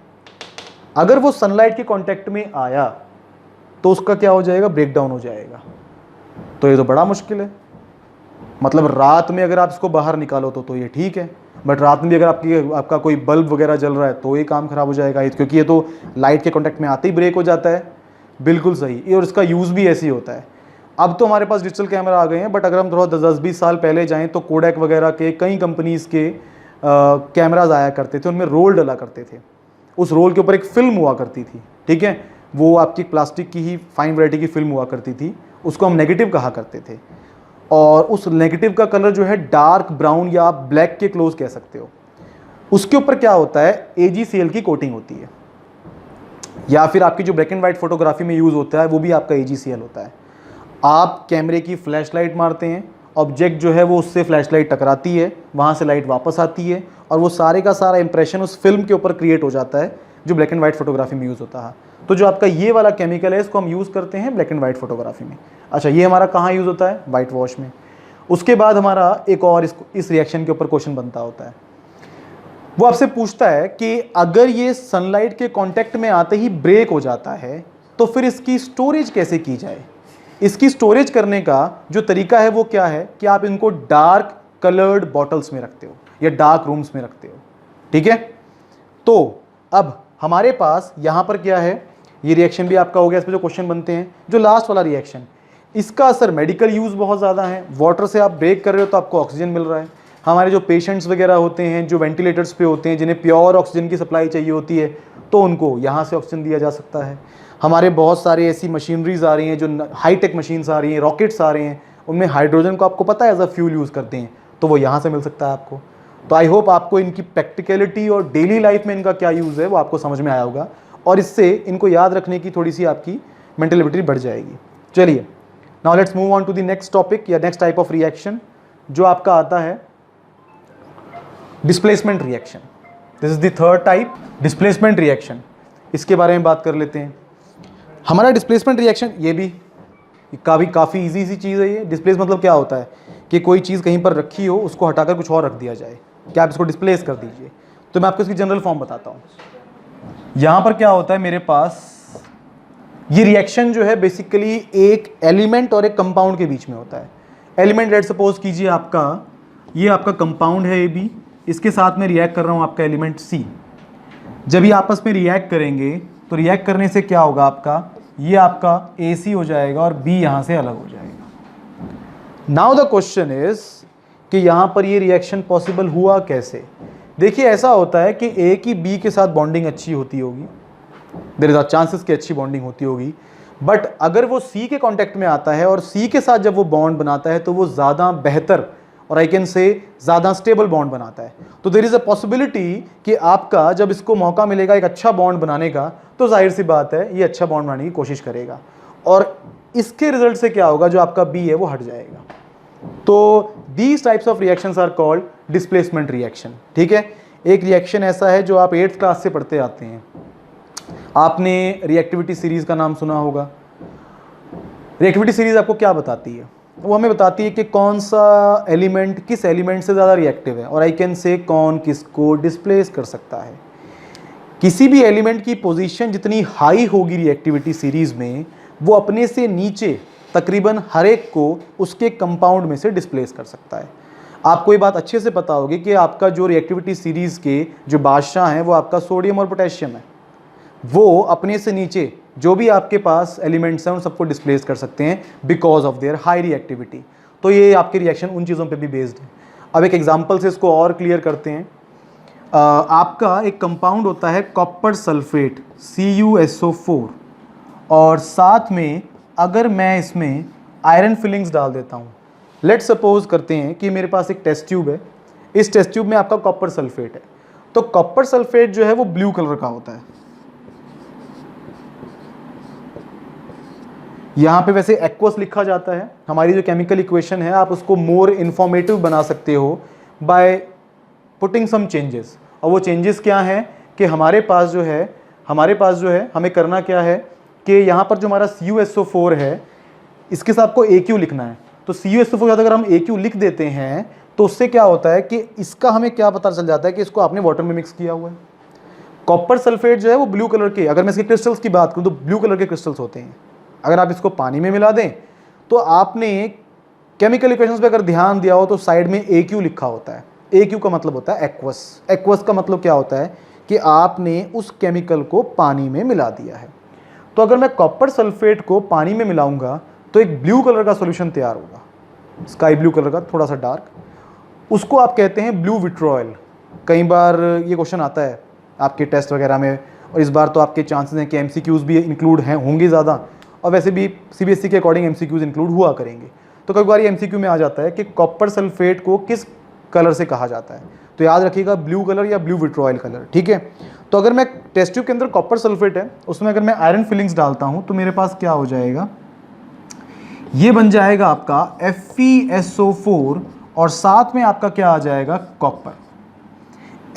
अगर वो सनलाइट के कांटेक्ट में आया तो उसका क्या हो जाएगा, ब्रेक डाउन हो जाएगा। तो ये तो बड़ा मुश्किल है। मतलब रात में अगर आप इसको बाहर निकालो तो ये ठीक है, बट रात में भी अगर आपका कोई बल्ब वगैरह जल रहा है तो ये काम खराब हो जाएगा, क्योंकि ये तो लाइट के कांटेक्ट में आते ही ब्रेक हो जाता है। बिल्कुल सही, और इसका यूज़ भी ऐसे ही होता है। अब तो हमारे पास डिजिटल कैमरा आ गए हैं, बट अगर हम थोड़ा 10-20 साल पहले जाएं तो कोडैक वगैरह के कई कंपनीज़ के कैमराज आया करते थे, उनमें रोल डला करते थे। उस रोल के ऊपर एक फिल्म हुआ करती थी, ठीक है। वो आपकी प्लास्टिक की ही फाइन वैरायटी की फिल्म हुआ करती थी, उसको हम नेगेटिव कहा करते थे। और उस नेगेटिव का कलर जो है डार्क ब्राउन या आप ब्लैक के क्लोज कह सकते हो, उसके ऊपर क्या होता है, AgCl की कोटिंग होती है। या फिर आपकी जो ब्लैक एंड व्हाइट फोटोग्राफी में यूज़ होता है वो भी आपका AgCl होता है। आप कैमरे की फ्लैश लाइट मारते हैं, ऑब्जेक्ट जो है वो उससे फ्लैश लाइट टकराती है, वहाँ से लाइट वापस आती है और वो सारे का सारा इंप्रेशन उस फिल्म के ऊपर क्रिएट हो जाता है जो ब्लैक एंड व्हाइट फोटोग्राफी में यूज़ होता है। तो जो आपका ये वाला केमिकल है इसको हम यूज़ करते हैं ब्लैक एंड व्हाइट फोटोग्राफी में। अच्छा, ये हमारा कहाँ यूज़ होता है, वाइट वॉश में। उसके बाद हमारा एक और इस रिएक्शन के ऊपर क्वेश्चन बनता होता है, वो आपसे पूछता है कि अगर ये सनलाइट के कांटेक्ट में आते ही ब्रेक हो जाता है तो फिर इसकी स्टोरेज कैसे की जाए। इसकी स्टोरेज करने का जो तरीका है वो क्या है कि आप इनको डार्क कलर्ड बॉटल्स में रखते हो या डार्क रूम्स में रखते हो, ठीक है। तो अब हमारे पास यहाँ पर क्या है, ये रिएक्शन भी आपका हो गया। इस पर जो क्वेश्चन बनते हैं, जो लास्ट वाला रिएक्शन, इसका असर मेडिकल यूज़ बहुत ज़्यादा है। वाटर से आप ब्रेक कर रहे हो तो आपको ऑक्सीजन मिल रहा है। हमारे जो पेशेंट्स वगैरह होते हैं जो वेंटिलेटर्स पे होते हैं, जिन्हें प्योर ऑक्सीजन की सप्लाई चाहिए होती है, तो उनको यहाँ से ऑक्सीजन दिया जा सकता है। हमारे बहुत सारी ऐसी मशीनरीज आ रही हैं, जो हाईटेक मशीन्स आ रही हैं, रॉकेट्स आ रहे हैं, उनमें हाइड्रोजन को आपको पता है एज अ फ्यूल यूज़ करते हैं, तो वो यहाँ से मिल सकता है आपको। तो आई होप आपको इनकी प्रैक्टिकलिटी और डेली लाइफ में इनका क्या यूज़ है वो आपको समझ में आया होगा, और इससे इनको याद रखने की थोड़ी सी आपकी मेंटल एबिलिटी बढ़ जाएगी। चलिए, now let's move on to the next topic या नेक्स्ट टाइप ऑफ रिएक्शन, जो आपका आता है displacement reaction. This is the third type, displacement reaction. इसके बारे में बात कर लेते हैं। हमारा डिस्प्लेसमेंट रिएक्शन ये भी काफ़ी इजी सी चीज़ है। ये डिस्प्लेस मतलब क्या होता है कि कोई चीज़ कहीं पर रखी हो, उसको हटाकर कुछ और रख दिया जाए, कि आप इसको डिस्प्लेस कर दीजिए। तो मैं आपको इसकी जनरल फॉर्म बताता हूँ। यहाँ पर क्या होता है, मेरे पास ये रिएक्शन जो है बेसिकली एक एलिमेंट और एक कंपाउंड के बीच में होता है। एलिमेंट लेट सपोज कीजिए ये आपका कंपाउंड है AB, इसके साथ में रिएक्ट कर रहा हूँ आपका एलिमेंट C। जब ये आपस में रिएक्ट करेंगे तो रिएक्ट करने से क्या होगा, ये आपका AC हो जाएगा और B यहाँ से अलग हो जाएगा। नाउ द क्वेश्चन इज कि यहाँ पर ये रिएक्शन पॉसिबल हुआ कैसे। देखिए, ऐसा होता है कि A की B के साथ बॉन्डिंग अच्छी होती होगी, देयर इज अ चांसेस कि अच्छी बॉन्डिंग होती होगी, बट अगर वो C के कांटेक्ट में आता है और C के साथ जब वो बॉन्ड बनाता है तो वो ज़्यादा बेहतर और आई कैन से ज़्यादा स्टेबल बॉन्ड बनाता है। तो देयर इज़ अ पॉसिबिलिटी कि आपका जब इसको मौका मिलेगा एक अच्छा बॉन्ड बनाने का, तो जाहिर सी बात है ये अच्छा बॉन्ड बनाने की कोशिश करेगा, और इसके रिजल्ट से क्या होगा, जो आपका B है वो हट जाएगा। तो these types of reactions are called displacement reaction, ठीक है। एक रिएक्शन ऐसा है जो आप 8th क्लास से पढ़ते आते हैं, आपने रिएक्टिविटी सीरीज का नाम सुना होगा। रिएक्टिविटी सीरीज आपको क्या बताती है, वो हमें बताती है कि कौन सा एलिमेंट किस एलिमेंट से ज़्यादा रिएक्टिव है, और आई कैन से कौन किसको डिस्प्लेस कर सकता है। किसी भी एलिमेंट की पोजीशन जितनी हाई होगी रिएक्टिविटी सीरीज में, वो अपने से नीचे तकरीबन हर एक को उसके कंपाउंड में से डिस्प्लेस कर सकता है। आपको ये बात अच्छे से पता होगी कि आपका जो रिएक्टिविटी सीरीज के जो बादशाह हैं वो आपका सोडियम और पोटेशियम है। वो अपने से नीचे जो भी आपके पास एलिमेंट्स हैं उन सबको डिस्प्लेस कर सकते हैं because of their high reactivity. तो ये आपके रिएक्शन उन चीज़ों पे भी बेस्ड है। अब एक एग्जांपल से इसको और क्लियर करते हैं। आपका एक कंपाउंड होता है कॉपर सल्फेट CuSO4, और साथ में अगर मैं इसमें आयरन फिलिंग्स डाल देता हूँ, लेट सपोज करते हैं कि मेरे पास एक टेस्ट ट्यूब है, इस टेस्ट ट्यूब में आपका कॉपर सल्फेट है, तो कॉपर सल्फेट जो है वो ब्लू कलर का होता है। यहाँ पे वैसे एक्वस लिखा जाता है। हमारी जो केमिकल इक्वेशन है आप उसको मोर इन्फॉर्मेटिव बना सकते हो बाय पुटिंग सम चेंजेस, और वो चेंजेस क्या हैं कि हमारे पास जो है हमें करना क्या है कि यहाँ पर जो हमारा CuSO4 है इसके साथ आपको AQ लिखना है। तो CuSO4 के साथ अगर हम AQ लिख देते हैं तो उससे क्या होता है कि इसका हमें क्या पता चल जाता है कि इसको आपने वाटर में मिक्स किया हुआ है। कॉपर सल्फेट जो है वो ब्लू कलर के, अगर मैं इसके क्रिस्टल्स की बात करूँ तो ब्लू कलर के क्रिस्टल्स होते हैं। अगर आप इसको पानी में मिला दें तो आपने केमिकल इक्वेशंस पे अगर ध्यान दिया हो तो साइड में AQ लिखा होता है। AQ का मतलब होता है एक्वस। एक्वस का मतलब क्या होता है कि आपने उस केमिकल को पानी में मिला दिया है। तो अगर मैं कॉपर सल्फेट को पानी में मिलाऊंगा तो एक ब्लू कलर का सॉल्यूशन तैयार होगा, स्काई ब्लू कलर का, थोड़ा सा डार्क। उसको आप कहते हैं ब्लू विट्रॉयल। कई बार ये क्वेश्चन आता है आपके टेस्ट वगैरह में, और इस बार तो आपके चांसेस हैं कि MCQs भी इंक्लूड होंगे ज़्यादा, और वैसे भी CBSE के अकॉर्डिंग MCQs इंक्लूड हुआ करेंगे। तो कई बार एमसीक्यू में आ जाता है कि कॉपर सल्फेट को किस कलर से कहा जाता है, तो याद रखिएगा ब्लू कलर या ब्लू विट्रॉयल कलर, ठीक है। तो अगर मैं टेस्ट ट्यूब के अंदर कॉपर सल्फेट है, उसमें अगर मैं आयरन फिलिंग्स डालता हूं तो मेरे पास क्या हो जाएगा, ये बन जाएगा आपका FeSO4 और साथ में आपका क्या आ जाएगा, कॉपर।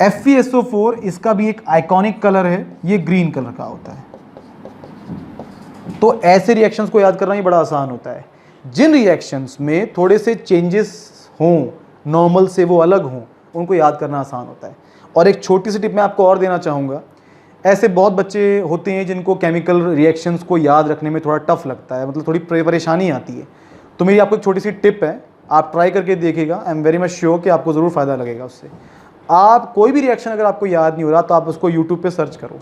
FeSO4 इसका भी एक आइकॉनिक कलर है, ये ग्रीन कलर का होता है। तो ऐसे रिएक्शंस को याद करना ही बड़ा आसान होता है। जिन रिएक्शंस में थोड़े से चेंजेस हों, नॉर्मल से वो अलग हों, उनको याद करना आसान होता है। और एक छोटी सी टिप मैं आपको और देना चाहूँगा, ऐसे बहुत बच्चे होते हैं जिनको केमिकल रिएक्शंस को याद रखने में थोड़ा टफ लगता है, मतलब थोड़ी परेशानी आती है। तो मेरी आपको एक छोटी सी टिप है, आप ट्राई करके देखिएगा, I am very much sure कि आपको ज़रूर फ़ायदा लगेगा उससे। आप कोई भी रिएक्शन अगर आपको याद नहीं हो रहा तो आप उसको यूट्यूब पे सर्च करो।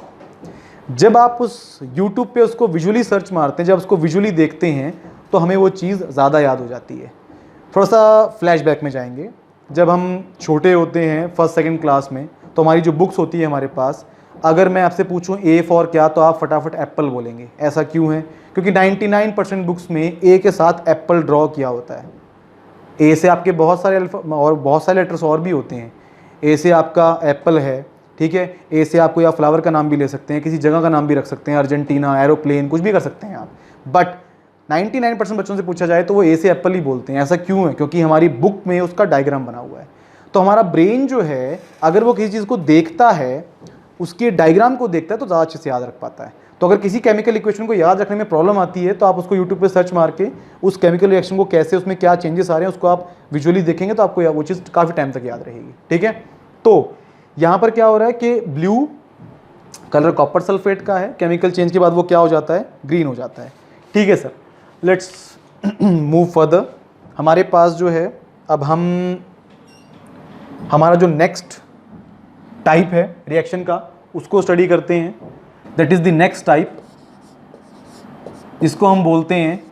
जब आप उस यूट्यूब पे उसको विजुअली सर्च मारते हैं, जब उसको विजुअली देखते हैं तो हमें वो चीज़ ज़्यादा याद हो जाती है। थोड़ा सा फ्लैशबैक में जाएंगे, जब हम छोटे होते हैं फर्स्ट सेकंड क्लास में, तो हमारी जो बुक्स होती है हमारे पास, अगर मैं आपसे पूछूं ए फॉर क्या, तो आप फटाफट एप्पल बोलेंगे। ऐसा क्यों है? क्योंकि 99% बुक्स में ए के साथ एप्पल ड्रॉ किया होता है। ए से आपके बहुत सारे और बहुत सारे लेटर्स और भी होते हैं। ए से आपका एप्पल है, ठीक है। ए से आप कोई आप फ्लावर का नाम भी ले सकते हैं, किसी जगह का नाम भी रख सकते हैं, अर्जेंटीना, एरोप्लेन, कुछ भी कर सकते हैं आप। बट 99% बच्चों से पूछा जाए तो वो ए से एप्पल ही बोलते हैं। ऐसा क्यों है? क्योंकि हमारी बुक में उसका डायग्राम बना हुआ है। तो हमारा ब्रेन जो है, अगर वो किसी चीज़ को देखता है, उसके डायग्राम को देखता है, तो ज़्यादा अच्छे से याद रख पाता है। तो अगर किसी केमिकल इक्वेशन को याद रखने में प्रॉब्लम आती है तो आप उसको यूट्यूब पे सर्च मार के उस केमिकल रिएक्शन को कैसे, उसमें क्या चेंजेस आ रहे हैं, उसको आप विजुअली देखेंगे तो आपको वो चीज़ काफ़ी टाइम तक याद रहेगी, ठीक है। तो यहाँ पर क्या हो रहा है कि ब्लू कलर कॉपर सल्फेट का है, केमिकल चेंज के बाद वो क्या हो जाता है, ग्रीन हो जाता है, ठीक है सर। Let's move further. हमारे पास जो है, अब हमारा जो नेक्स्ट टाइप है रिएक्शन का, उसको स्टडी करते हैं। That is the next type, इसको हम बोलते हैं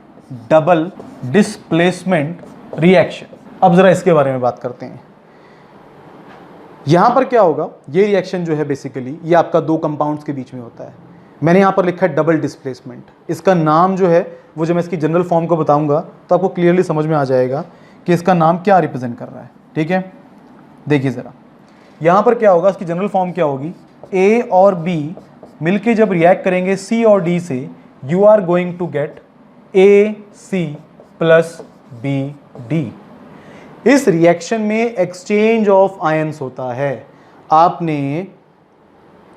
डबल डिस्प्लेसमेंट रिएक्शन। अब जरा इसके बारे में बात करते हैं। यहां पर क्या होगा, ये रिएक्शन जो है बेसिकली ये आपका दो कंपाउंड्स के बीच में होता है। मैंने यहां पर लिखा है डबल डिस्प्लेसमेंट। इसका नाम जो है वो जब मैं इसकी जनरल फॉर्म को बताऊंगा तो आपको क्लियरली समझ में आ जाएगा कि इसका नाम क्या रिप्रेजेंट कर रहा है, ठीक है। देखिए जरा, यहां पर क्या होगा, इसकी जनरल फॉर्म क्या होगी, ए और बी मिलके जब रिएक्ट करेंगे सी और डी से, you are going to get AC plus BD। इस रिएक्शन में एक्सचेंज ऑफ आयंस होता है। आपने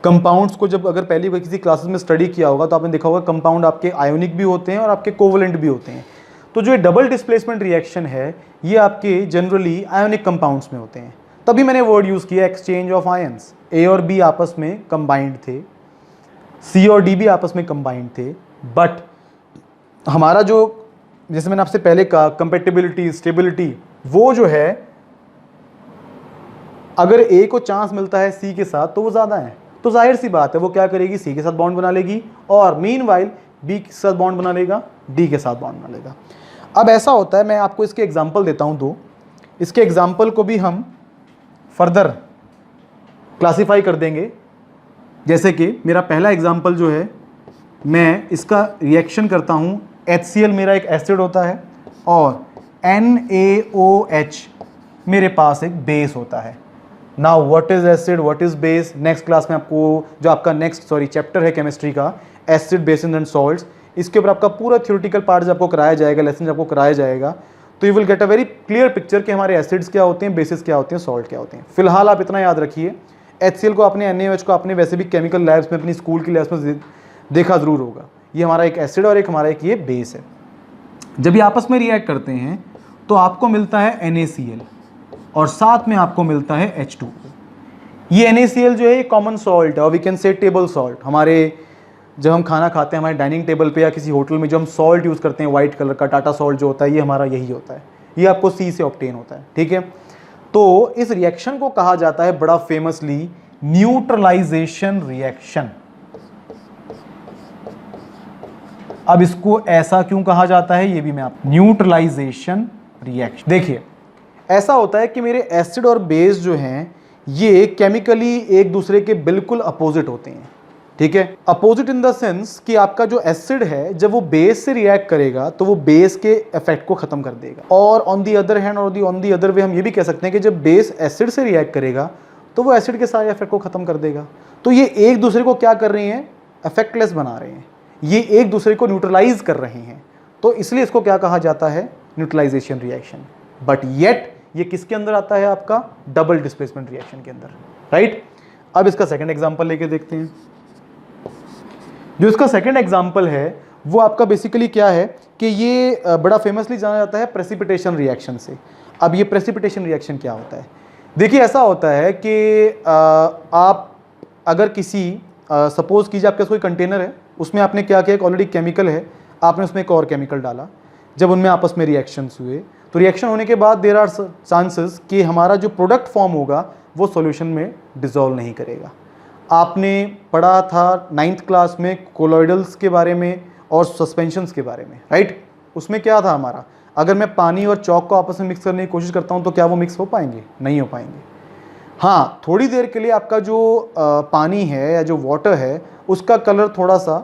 कंपाउंड्स को जब अगर पहली बार किसी क्लासेस में स्टडी किया होगा तो आपने देखा होगा कंपाउंड आपके आयोनिक भी होते हैं और आपके कोवलेंट भी होते हैं। तो जो ये डबल डिस्प्लेसमेंट रिएक्शन है, ये आपके जनरली आयोनिक कंपाउंड्स में होते हैं। तभी मैंने वर्ड यूज़ किया एक्सचेंज ऑफ आयंस। ए और बी आपस में कंबाइंड थे, सी और डी भी आपस में कंबाइंड थे, बट हमारा जो, जैसे मैंने आपसे पहले कहा, कंपेटिबिलिटी, स्टेबिलिटी, वो जो है अगर ए को चांस मिलता है सी के साथ तो वो ज़्यादा है, तो जाहिर सी बात है वो क्या करेगी, सी के साथ बॉन्ड बना लेगी, और मीनवाइल बी के साथ बॉन्ड बना लेगा, डी के साथ बॉन्ड बना लेगा। अब ऐसा होता है, मैं आपको इसके एग्जाम्पल देता हूँ दो। इसके एग्जाम्पल को भी हम फर्दर क्लासीफाई कर देंगे। जैसे कि मेरा पहला एग्जाम्पल जो है, मैं इसका रिएक्शन करता हूँ, HCl मेरा एक एसिड होता है और NaOH मेरे पास एक बेस होता है। Now what is acid, what is base, next class में आपको, जो आपका नेक्स्ट चैप्टर है केमिस्ट्री का, एसिड बेसिस एंड सॉल्ट्स, इसके ऊपर आपका पूरा थ्योरेटिकल पार्ट जब आपको कराया जाएगा, लेसन आपको कराया जाएगा, तो you will get a very clear picture कि हमारे एसिड्स क्या होते हैं, बेसिस क्या होते हैं, सॉल्ट क्या होते हैं। फिलहाल आप इतना याद रखिए, HCl को आपने, NaOH को आपने वैसे भी केमिकल लैब्स में, अपनी स्कूल की लैब्स में देखा ज़रूर होगा। ये हमारा एक एसिड और एक हमारा एक ये बेस है। जब ये आपस में रिएक्ट करते हैं तो आपको मिलता है NaCl और साथ में आपको मिलता है H2O। ये NaCl जो है ये कॉमन सॉल्ट है, और we can say table salt. हमारे जब हम खाना खाते हैं, हमारे डाइनिंग टेबल पे या किसी होटल में जो हम सॉल्ट यूज़ करते हैं वाइट कलर का, टाटा सॉल्ट जो होता है, ये हमारा यही होता है। ये आपको सी से ऑब्टेन होता है, ठीक है। तो इस रिएक्शन को कहा जाता है बड़ा फेमसली न्यूट्रलाइजेशन रिएक्शन। अब इसको ऐसा क्यों कहा जाता है, ये भी मैं आप, न्यूट्रलाइजेशन रिएक्शन। देखिए, ऐसा होता है कि मेरे एसिड और बेस जो हैं ये केमिकली एक दूसरे के बिल्कुल अपोजिट होते हैं। ठीक है। अपोजिट इन द सेंस कि आपका जो एसिड है जब वो बेस से रिएक्ट करेगा तो वो बेस के इफेक्ट को खत्म कर देगा। और ऑन दी अदर हैंड और ऑन दी अदर वे हम ये भी कह सकते हैं कि जब बेस एसिड से रिएक्ट करेगा तो वो एसिड के सारे इफेक्ट को खत्म कर देगा। तो ये एक दूसरे को क्या कर रही हैं, इफेक्टलेस बना रहे हैं, ये एक दूसरे को न्यूट्रलाइज कर रहे हैं। तो इसलिए इसको क्या कहा जाता है, न्यूट्रलाइजेशन रिएक्शन। बट येट ये किसके अंदर आता है, आपका डबल डिस्प्लेसमेंट रिएक्शन के अंदर, राइट। अब इसका सेकंड एग्जांपल लेके देखते हैं। जो इसका सेकंड एग्जांपल है वो आपका बेसिकली क्या है कि ये बड़ा फेमसली जाना जाता है प्रेसिपिटेशन रिएक्शन से। अब ये प्रेसिपिटेशन रिएक्शन क्या होता है, देखिए ऐसा होता है कि आप अगर किसी सपोज कीजिए आपके पास कोई कंटेनर है, उसमें आपने क्या किया, एक ऑलरेडी केमिकल है, आपने उसमें एक और केमिकल डाला, जब उनमें आपस में रिएक्शंस हुए तो रिएक्शन होने के बाद देयर आर चांसेस कि हमारा जो प्रोडक्ट फॉर्म होगा वो सॉल्यूशन में डिसॉल्व नहीं करेगा। आपने पढ़ा था 9th क्लास में कोलॉइडल्स के बारे में और सस्पेंशंस के बारे में, राइट। उसमें क्या था हमारा, अगर मैं पानी और चौक को आपस में मिक्स करने की कोशिश करता हूँ तो क्या वो मिक्स हो पाएंगे, नहीं हो पाएंगे। हाँ, थोड़ी देर के लिए आपका जो पानी है या जो वाटर है उसका कलर थोड़ा सा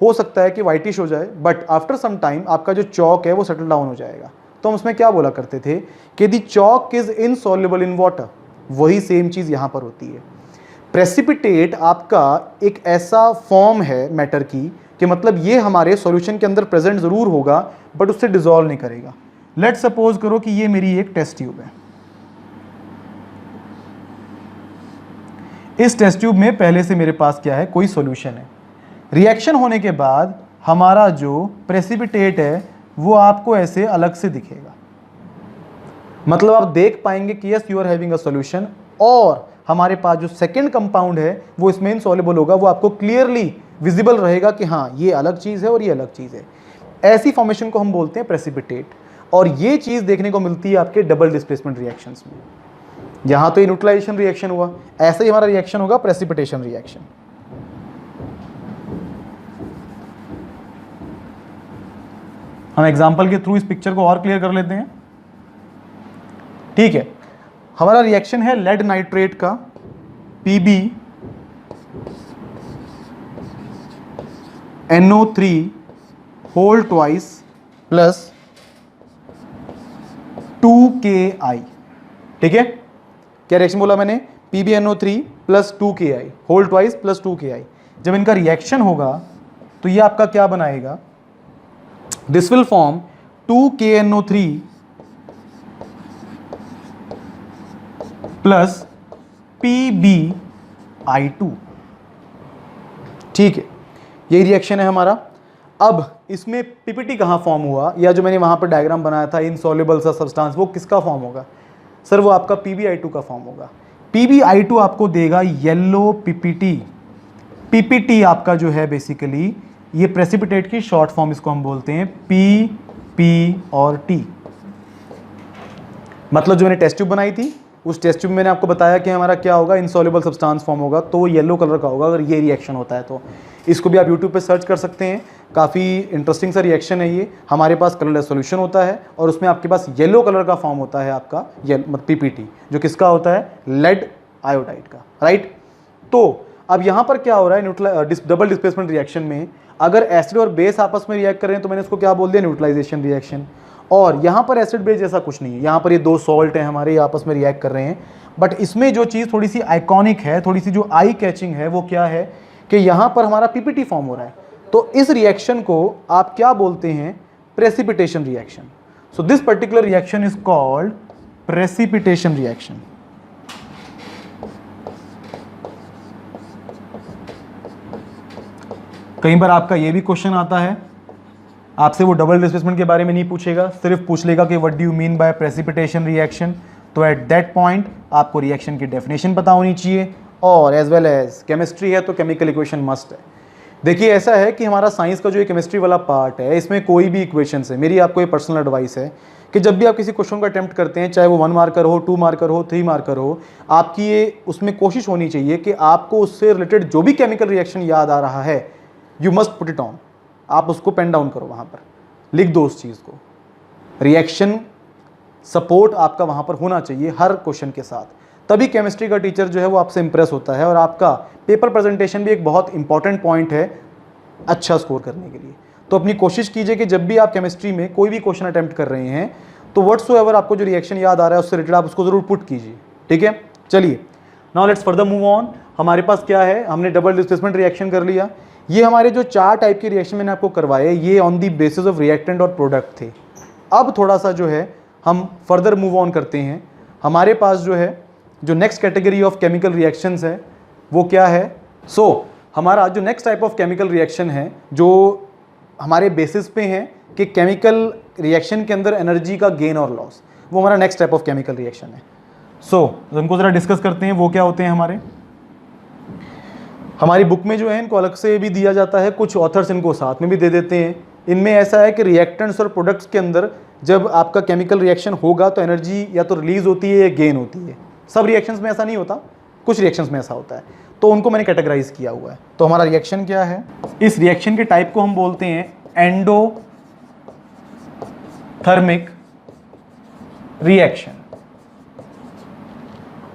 हो सकता है कि वाइटिश हो जाए, बट आफ्टर सम टाइम आपका जो चौक है वो सेटल डाउन हो जाएगा। तो हम उसमें क्या बोला करते थे कि दी चौक इज इनसॉल्युबल इन वाटर। वही सेम चीज़ यहाँ पर होती है। प्रेसिपिटेट आपका एक ऐसा फॉर्म है मैटर की कि मतलब ये हमारे सॉल्यूशन के अंदर प्रेजेंट ज़रूर होगा बट उससे डिसॉल्व नहीं करेगा। लेट्स सपोज करो कि ये मेरी एक टेस्ट ट्यूब है। इस टेस्ट ट्यूब में पहले से मेरे पास क्या है, कोई सॉल्यूशन है। रिएक्शन होने के बाद हमारा जो प्रेसिपिटेट है वो आपको ऐसे अलग से दिखेगा, मतलब आप देख पाएंगे कि yes you are having a solution, और हमारे पास जो सेकंड कंपाउंड है वो इसमें इनसॉल्युबल होगा, वो आपको क्लियरली विजिबल रहेगा कि हाँ ये अलग चीज़ है और ये अलग चीज़ है। ऐसी फॉर्मेशन को हम बोलते हैं प्रेसिपिटेट, और ये चीज़ देखने को मिलती है आपके डबल डिस्प्लेसमेंट रिएक्शंस में। यहाँ तो ये न्यूट्रलाइजेशन रिएक्शन हुआ, ऐसे ही हमारा रिएक्शन होगा प्रेसिपिटेशन रिएक्शन। हम एग्जाम्पल के थ्रू इस पिक्चर को और क्लियर कर लेते हैं, ठीक है। हमारा रिएक्शन है लेड नाइट्रेट का Pb NO3 whole twice plus 2Ki, ठीक है। क्या रिएक्शन बोला मैंने, PbNO3 plus 2Ki whole twice plus 2Ki। जब इनका रिएक्शन होगा तो ये आपका क्या बनाएगा, this will form 2KNO3 plus PbI2, ठीक है। यही रिएक्शन है हमारा। अब इसमें पीपीटी कहाँ फॉर्म हुआ, या जो मैंने वहाँ पर डायग्राम बनाया था इनसॉल्युबल सा सब्सटेंस, वो किसका फॉर्म होगा सर, वो आपका PbI2 का फॉर्म होगा। PbI2 आपको देगा येलो पीपीटी। पीपीटी आपका जो है बेसिकली ये प्रेसिपिटेट की शॉर्ट फॉर्म, इसको हम बोलते हैं PP और T। मतलब जो मैंने टेस्ट ट्यूब बनाई थी उस टेस्ट ट्यूब में मैंने आपको बताया कि हमारा क्या होगा, इनसॉल्युबल सब्सटेंस फॉर्म होगा, तो वो येलो कलर का होगा अगर ये रिएक्शन होता है तो। इसको भी आप यूट्यूब पे सर्च कर सकते हैं, काफ़ी इंटरेस्टिंग सा रिएक्शन है ये। हमारे पास कलरलेस सॉल्यूशन होता है और उसमें आपके पास येलो कलर का फॉर्म होता है आपका PPT, जो किसका होता है, लेड आयोडाइड का, राइट। तो अब यहाँ पर क्या हो रहा है, डबल डिस्प्लेसमेंट रिएक्शन में अगर एसिड और बेस आपस में रिएक्ट कर रहे हैं तो मैंने इसको क्या बोल दिया, न्यूट्रलाइजेशन रिएक्शन। और यहाँ पर एसिड बेस जैसा कुछ नहीं है, यहाँ पर ये दो सॉल्ट हैं हमारे, आपस में रिएक्ट कर रहे हैं। बट इसमें जो चीज़ थोड़ी सी आइकॉनिक है, थोड़ी सी जो आई कैचिंग है, वो क्या है कि यहाँ पर हमारा पीपीटी फॉर्म हो रहा है। तो इस रिएक्शन को आप क्या बोलते हैं, precipitation reaction. So this particular reaction is called precipitation reaction. कई बार आपका ये भी क्वेश्चन आता है, आपसे वो डबल डिस्प्लेसमेंट के बारे में नहीं पूछेगा, सिर्फ पूछ लेगा कि what do you mean by precipitation reaction. तो एट दैट पॉइंट आपको रिएक्शन की डेफिनेशन पता होनी चाहिए, और एज वेल एज केमिस्ट्री है तो केमिकल इक्वेशन मस्ट है। देखिए ऐसा है कि हमारा साइंस का जो ये केमिस्ट्री वाला पार्ट है, इसमें कोई भी इक्वेशन है, मेरी आपको ये पर्सनल एडवाइस है कि जब भी आप किसी क्वेश्चन को अटेम्प्ट करते हैं, चाहे वो 1 मार्कर हो, 2 मार्कर हो, 3 मार्कर हो, आपकी ये उसमें कोशिश होनी चाहिए कि आपको उससे रिलेटेड जो भी केमिकल रिएक्शन याद आ रहा है, you must put it on. आप उसको पेन डाउन करो, वहाँ पर लिख दो उस चीज़ को। रिएक्शन सपोर्ट आपका वहाँ पर होना चाहिए हर क्वेश्चन के साथ, तभी केमिस्ट्री का टीचर जो है वो आपसे इंप्रेस होता है, और आपका पेपर प्रेजेंटेशन भी एक बहुत इंपॉर्टेंट पॉइंट है अच्छा स्कोर करने के लिए। तो अपनी कोशिश कीजिए कि जब भी आप केमिस्ट्री में कोई भी क्वेश्चन अटेम्प्ट कर रहे हैं तो व्हाट्सोएवर आपको जो रिएक्शन याद आ रहा है उससे रिलेटेड आप उसको जरूर पुट कीजिए, ठीक है। चलिए, now let's further move on. हमारे पास क्या है, हमने डबल डिस्प्लेसमेंट रिएक्शन कर लिया। ये हमारे जो 4 टाइप के रिएक्शन मैंने आपको करवाए, ये on the basis of reactant और प्रोडक्ट थे। अब थोड़ा सा जो है हम फर्दर मूव ऑन करते हैं। हमारे पास जो है जो next category of chemical reactions है वो क्या है। हमारा जो next type of chemical reaction है जो हमारे बेसिस पे हैं कि केमिकल रिएक्शन के अंदर एनर्जी का गेन और लॉस, वो हमारा next type of chemical reaction है। इनको ज़रा डिस्कस करते हैं वो क्या होते हैं। हमारी बुक में जो है इनको अलग से भी दिया जाता है, कुछ ऑथर्स इनको साथ में भी दे देते हैं। इनमें ऐसा है कि रिएक्टेंट्स और प्रोडक्ट्स के अंदर जब आपका केमिकल रिएक्शन होगा तो एनर्जी या तो रिलीज होती है या गेन होती है। सब रिएक्शंस में ऐसा नहीं होता, कुछ रिएक्शंस में ऐसा होता है, तो उनको मैंने कैटेगराइज किया हुआ है। तो हमारा रिएक्शन क्या है, इस रिएक्शन के टाइप को हम बोलते हैं एंडोथर्मिक रिएक्शन।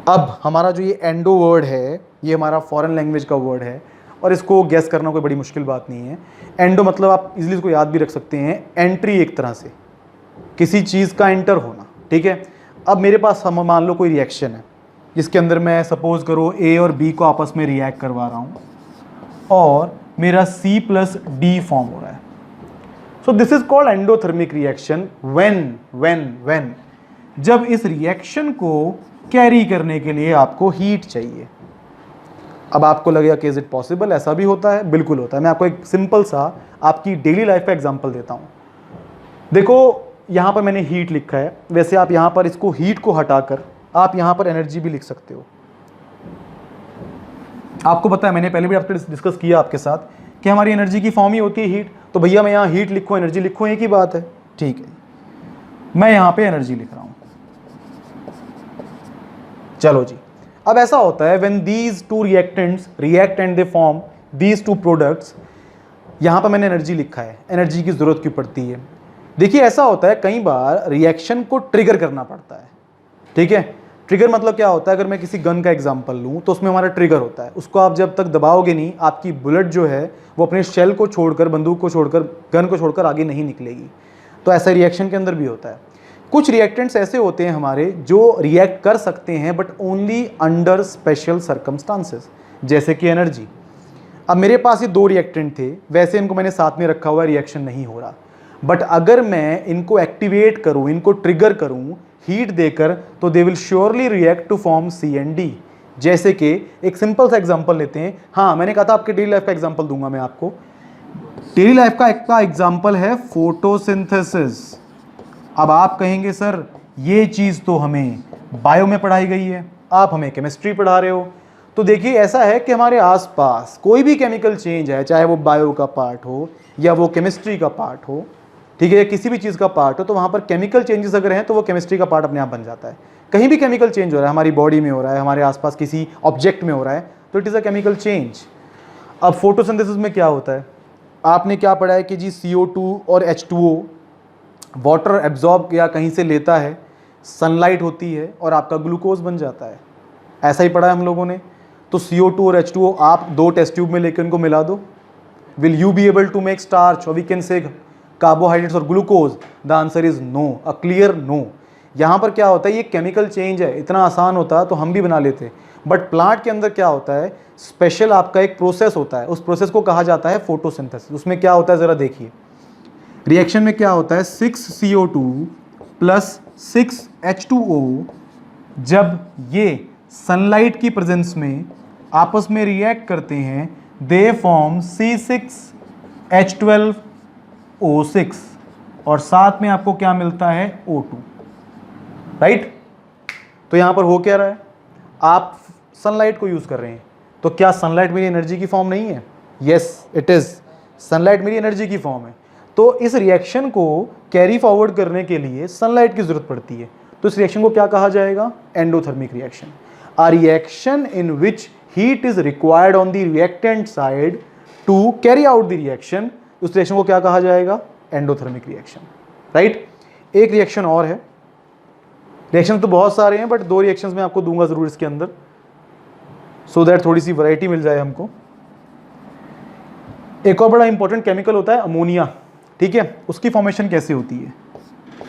अब हमारा जो ये एंडो वर्ड है ये हमारा फॉरेन लैंग्वेज का वर्ड है और इसको गैस करना कोई बड़ी मुश्किल बात नहीं है। एंडो मतलब आप इजीली इसको याद भी रख सकते हैं, एंट्री, एक तरह से किसी चीज़ का एंटर होना, ठीक है। अब मेरे पास हम मान लो कोई रिएक्शन है जिसके अंदर मैं सपोज करो ए और बी को आपस में रिएक्ट करवा रहा हूँ और मेरा C+D फॉर्म हो रहा है। सो this is called endothermic reaction when जब इस रिएक्शन को कैरी करने के लिए आपको हीट चाहिए। अब आपको लगेगा कि इज इट पॉसिबल, ऐसा भी होता है? बिल्कुल होता है। मैं आपको एक सिंपल सा आपकी डेली लाइफ का एग्जांपल देता हूँ। देखो यहाँ पर मैंने हीट लिखा है, वैसे आप यहाँ पर इसको हीट को हटाकर आप यहाँ पर एनर्जी भी लिख सकते हो। आपको पता है, मैंने पहले भी आपसे डिस्कस किया आपके साथ कि हमारी एनर्जी की फॉर्म ही होती है हीट। तो भैया मैं यहाँ हीट लिखूँ एनर्जी लिखूँ, एक ही बात है, ठीक है। मैं यहाँ पे एनर्जी लिख रहा हूँ, चलो जी। अब ऐसा होता है when these two reactants react and they form these two products, यहाँ पर मैंने एनर्जी लिखा है, एनर्जी की जरूरत क्यों पड़ती है। देखिए ऐसा होता है कई बार रिएक्शन को ट्रिगर करना पड़ता है, ठीक है। ट्रिगर मतलब क्या होता है, अगर मैं किसी गन का एग्जांपल लूँ तो उसमें हमारा ट्रिगर होता है, उसको आप जब तक दबाओगे नहीं आपकी बुलेट जो है वो अपने शेल को छोड़कर, बंदूक को छोड़कर, गन को छोड़कर आगे नहीं निकलेगी। तो ऐसा रिएक्शन के अंदर भी होता है। कुछ रिएक्टेंट्स ऐसे होते हैं हमारे जो रिएक्ट कर सकते हैं but only under special circumstances, जैसे कि एनर्जी। अब मेरे पास ये 2 रिएक्टेंट थे, वैसे इनको मैंने साथ में रखा हुआ है, रिएक्शन नहीं हो रहा, बट अगर मैं इनको एक्टिवेट करूं, इनको ट्रिगर करूं हीट देकर, तो they will surely react to form C&D। जैसे कि एक सिंपल सा एग्जांपल लेते हैं। हाँ, मैंने कहा था आपके डेली लाइफ का एग्जांपल दूंगा मैं आपको। डेली लाइफ का एग्जांपल है फोटोसिंथेसिस। अब आप कहेंगे सर ये चीज़ तो हमें बायो में पढ़ाई गई है, आप हमें केमिस्ट्री पढ़ा रहे हो। तो देखिए ऐसा है कि हमारे आसपास कोई भी केमिकल चेंज है, चाहे वो बायो का पार्ट हो या वो केमिस्ट्री का पार्ट हो, ठीक है, किसी भी चीज़ का पार्ट हो, तो वहाँ पर केमिकल चेंजेस अगर हैं तो वो केमिस्ट्री का पार्ट अपने आप बन जाता है। कहीं भी केमिकल चेंज हो रहा है, हमारी बॉडी में हो रहा है, हमारे आसपास किसी ऑब्जेक्ट में हो रहा है, तो it is a chemical change. अब फोटोसिंथेसिस में क्या होता है, आपने क्या पढ़ा है कि जी CO2 और H2O वाटर एब्जॉर्ब या कहीं से लेता है, सनलाइट होती है और आपका ग्लूकोज बन जाता है। ऐसा ही पढ़ा है हम लोगों ने। तो CO2 और H2O आप 2 टेस्ट ट्यूब में लेकर इनको मिला दो, will you be able to make starch और वी कैन से कार्बोहाइड्रेट्स और glucose? The answer is no, a clear no. यहाँ पर क्या होता है, ये केमिकल चेंज है, इतना आसान होता तो हम भी बना लेते, बट प्लांट के अंदर क्या होता है, स्पेशल आपका एक प्रोसेस होता है, उस प्रोसेस को कहा जाता है फोटोसिंथेसिस। उसमें क्या होता है ज़रा देखिए, रिएक्शन में क्या होता है, 6CO2 प्लस 6H2O जब ये सनलाइट की प्रेजेंस में आपस में रिएक्ट करते हैं, दे फॉर्म C6H12O6 और साथ में आपको क्या मिलता है, O2, राइट। तो यहां पर हो क्या रहा है, आप सनलाइट को यूज कर रहे हैं, तो क्या सनलाइट मेरी एनर्जी की फॉर्म नहीं है? यस इट इज, सनलाइट मेरी एनर्जी की फॉर्म है। तो इस रिएक्शन को कैरी फॉरवर्ड करने के लिए सनलाइट की जरूरत पड़ती है। तो इस रिएक्शन को क्या कहा जाएगा, endothermic reaction. A reaction in which heat is required on the reactant side to carry out the reaction, उस रिएक्शन को क्या कहा जाएगा, एंडोथर्मिक रिएक्शन, राइट। एक रिएक्शन और है, रिएक्शन तो बहुत सारे हैं, बट 2 रिएक्शंस मैं आपको दूंगा ज़रूर इसके अंदर, सो दैट थोड़ी सी वैरायटी मिल जाए हमको। एक और बड़ा इंपॉर्टेंट केमिकल होता है अमोनिया, ठीक है। उसकी फॉर्मेशन कैसे होती है,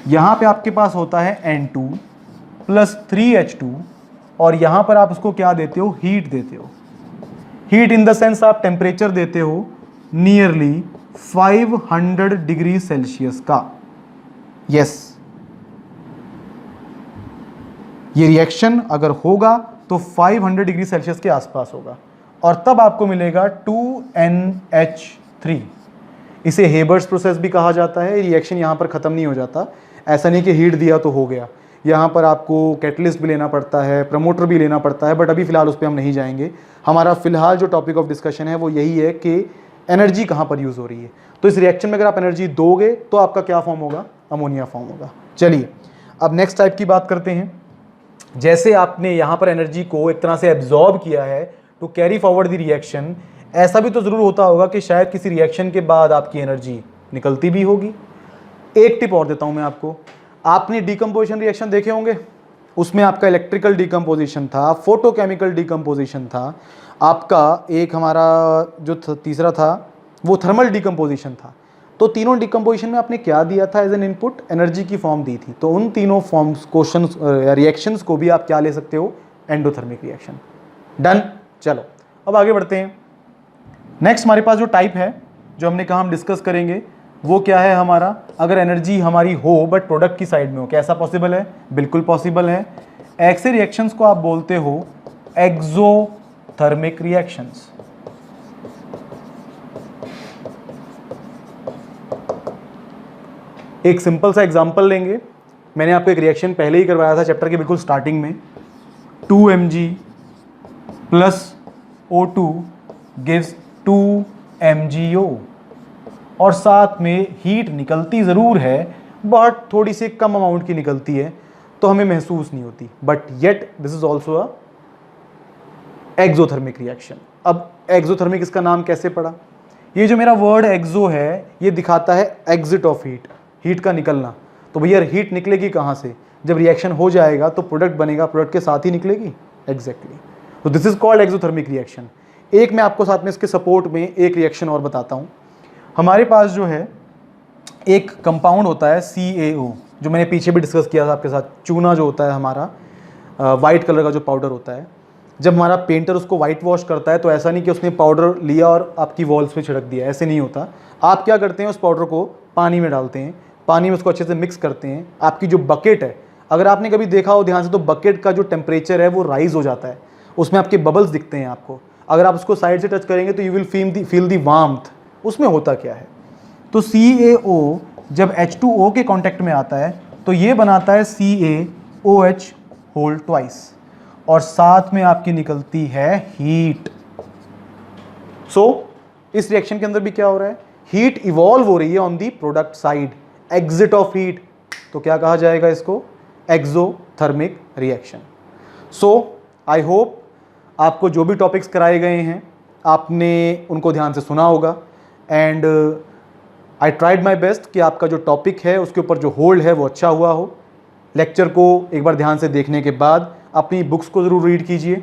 यहाँ पे आपके पास होता है N2 + 3H2 और यहाँ पर आप उसको क्या देते हो, हीट देते हो। हीट इन द सेंस आप टेम्परेचर देते हो नियरली 500 डिग्री सेल्सियस का। यस, ये रिएक्शन अगर होगा तो 500 डिग्री सेल्सियस के आसपास होगा और तब आपको मिलेगा 2NH3। इसे हेबर्स प्रोसेस भी कहा जाता है। रिएक्शन यहाँ पर ख़त्म नहीं हो जाता, ऐसा नहीं कि हीट दिया तो हो गया, यहाँ पर आपको कैटलिस्ट भी लेना पड़ता है, प्रमोटर भी लेना पड़ता है, बट अभी फ़िलहाल उस पर हम नहीं जाएंगे। हमारा फ़िलहाल जो टॉपिक ऑफ डिस्कशन है वो यही है कि एनर्जी कहाँ पर यूज़ हो रही है। तो इस रिएक्शन में अगर आप एनर्जी दोगे तो आपका क्या फॉर्म होगा, अमोनिया फॉर्म होगा। चलिए अब नेक्स्ट टाइप की बात करते हैं। जैसे आपने यहाँ पर एनर्जी को एक तरह से एब्जॉर्ब किया है to carry forward the reaction, ऐसा भी तो ज़रूर होता होगा कि शायद किसी रिएक्शन के बाद आपकी एनर्जी निकलती भी होगी। एक टिप और देता हूँ मैं आपको, आपने डिकम्पोजिशन रिएक्शन देखे होंगे, उसमें आपका इलेक्ट्रिकल डिकम्पोजिशन था, फोटोकेमिकल डिकम्पोजिशन था, आपका एक हमारा जो तीसरा था वो थर्मल डिकम्पोजिशन था। तो तीनों डिकम्पोजिशन में आपने क्या दिया था एज एन इनपुट, एनर्जी की फॉर्म दी थी। तो उन तीनों फॉर्म्स क्वेश्चन रिएक्शंस को भी आप क्या ले सकते हो, एंडोथर्मिक रिएक्शन। डन। चलो अब आगे बढ़ते हैं। नेक्स्ट हमारे पास जो टाइप है जो हमने कहा हम डिस्कस करेंगे वो क्या है हमारा, अगर एनर्जी हमारी हो बट प्रोडक्ट की साइड में हो। कैसा पॉसिबल है, बिल्कुल पॉसिबल है। ऐसे रिएक्शंस को आप बोलते हो एक्सोथर्मिक रिएक्शंस। एक सिंपल सा एग्जांपल लेंगे, मैंने आपको एक रिएक्शन पहले ही करवाया था चैप्टर के बिल्कुल स्टार्टिंग में। 2Mg + O2 gives 2MgO और साथ में हीट निकलती ज़रूर है बट थोड़ी सी कम अमाउंट की निकलती है तो हमें महसूस नहीं होती, but yet this is also a exothermic reaction. अब एक्सोथर्मिक इसका नाम कैसे पड़ा, ये जो मेरा वर्ड एक्सो है ये दिखाता है एग्जिट ऑफ हीट, हीट का निकलना। तो भैया हीट निकलेगी कहाँ से, जब रिएक्शन हो जाएगा तो प्रोडक्ट बनेगा, प्रोडक्ट के साथ ही निकलेगी। एग्जैक्टली, तो this is called exothermic reaction. एक मैं आपको साथ में इसके सपोर्ट में एक रिएक्शन और बताता हूँ। हमारे पास जो है एक कंपाउंड होता है CaO, जो मैंने पीछे भी डिस्कस किया था आपके साथ। चूना जो होता है हमारा वाइट कलर का जो पाउडर होता है, जब हमारा पेंटर उसको वाइट वॉश करता है तो ऐसा नहीं कि उसने पाउडर लिया और आपकी वॉल्स पे छिड़क दिया, ऐसे नहीं होता। आप क्या करते हैं, उस पाउडर को पानी में डालते हैं, पानी में उसको अच्छे से मिक्स करते हैं। आपकी जो बकेट है, अगर आपने कभी देखा हो ध्यान से, तो बकेट का जो टेम्परेचर है वो राइज हो जाता है, उसमें आपके बबल्स दिखते हैं आपको। अगर आप उसको साइड से टच करेंगे तो you will feel the warmth. उसमें होता क्या है, तो CaO जब H2O के कांटेक्ट में आता है तो ये बनाता है CaOH होल ट्वाइस और साथ में आपकी निकलती है हीट। सो इस रिएक्शन के अंदर भी क्या हो रहा है, हीट इवॉल्व हो रही है on the product side, exit of heat. तो क्या कहा जाएगा इसको, exothermic reaction. So I hope आपको जो भी टॉपिक्स कराए गए हैं आपने उनको ध्यान से सुना होगा and I tried my best कि आपका जो टॉपिक है उसके ऊपर जो होल्ड है वो अच्छा हुआ हो। लेक्चर को एक बार ध्यान से देखने के बाद अपनी बुक्स को ज़रूर रीड कीजिए,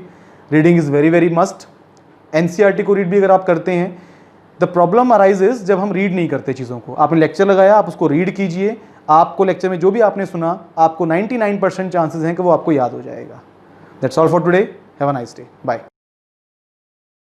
reading is very very must. NCERT को रीड भी अगर आप करते हैं, द प्रॉब्लम अराइजेज जब हम रीड नहीं करते चीज़ों को। आपने लेक्चर लगाया, आप उसको रीड कीजिए, आपको लेक्चर में जो भी आपने सुना आपको 99% चांसेस हैं कि वो आपको याद हो जाएगा। That's all for today, have a nice day, bye.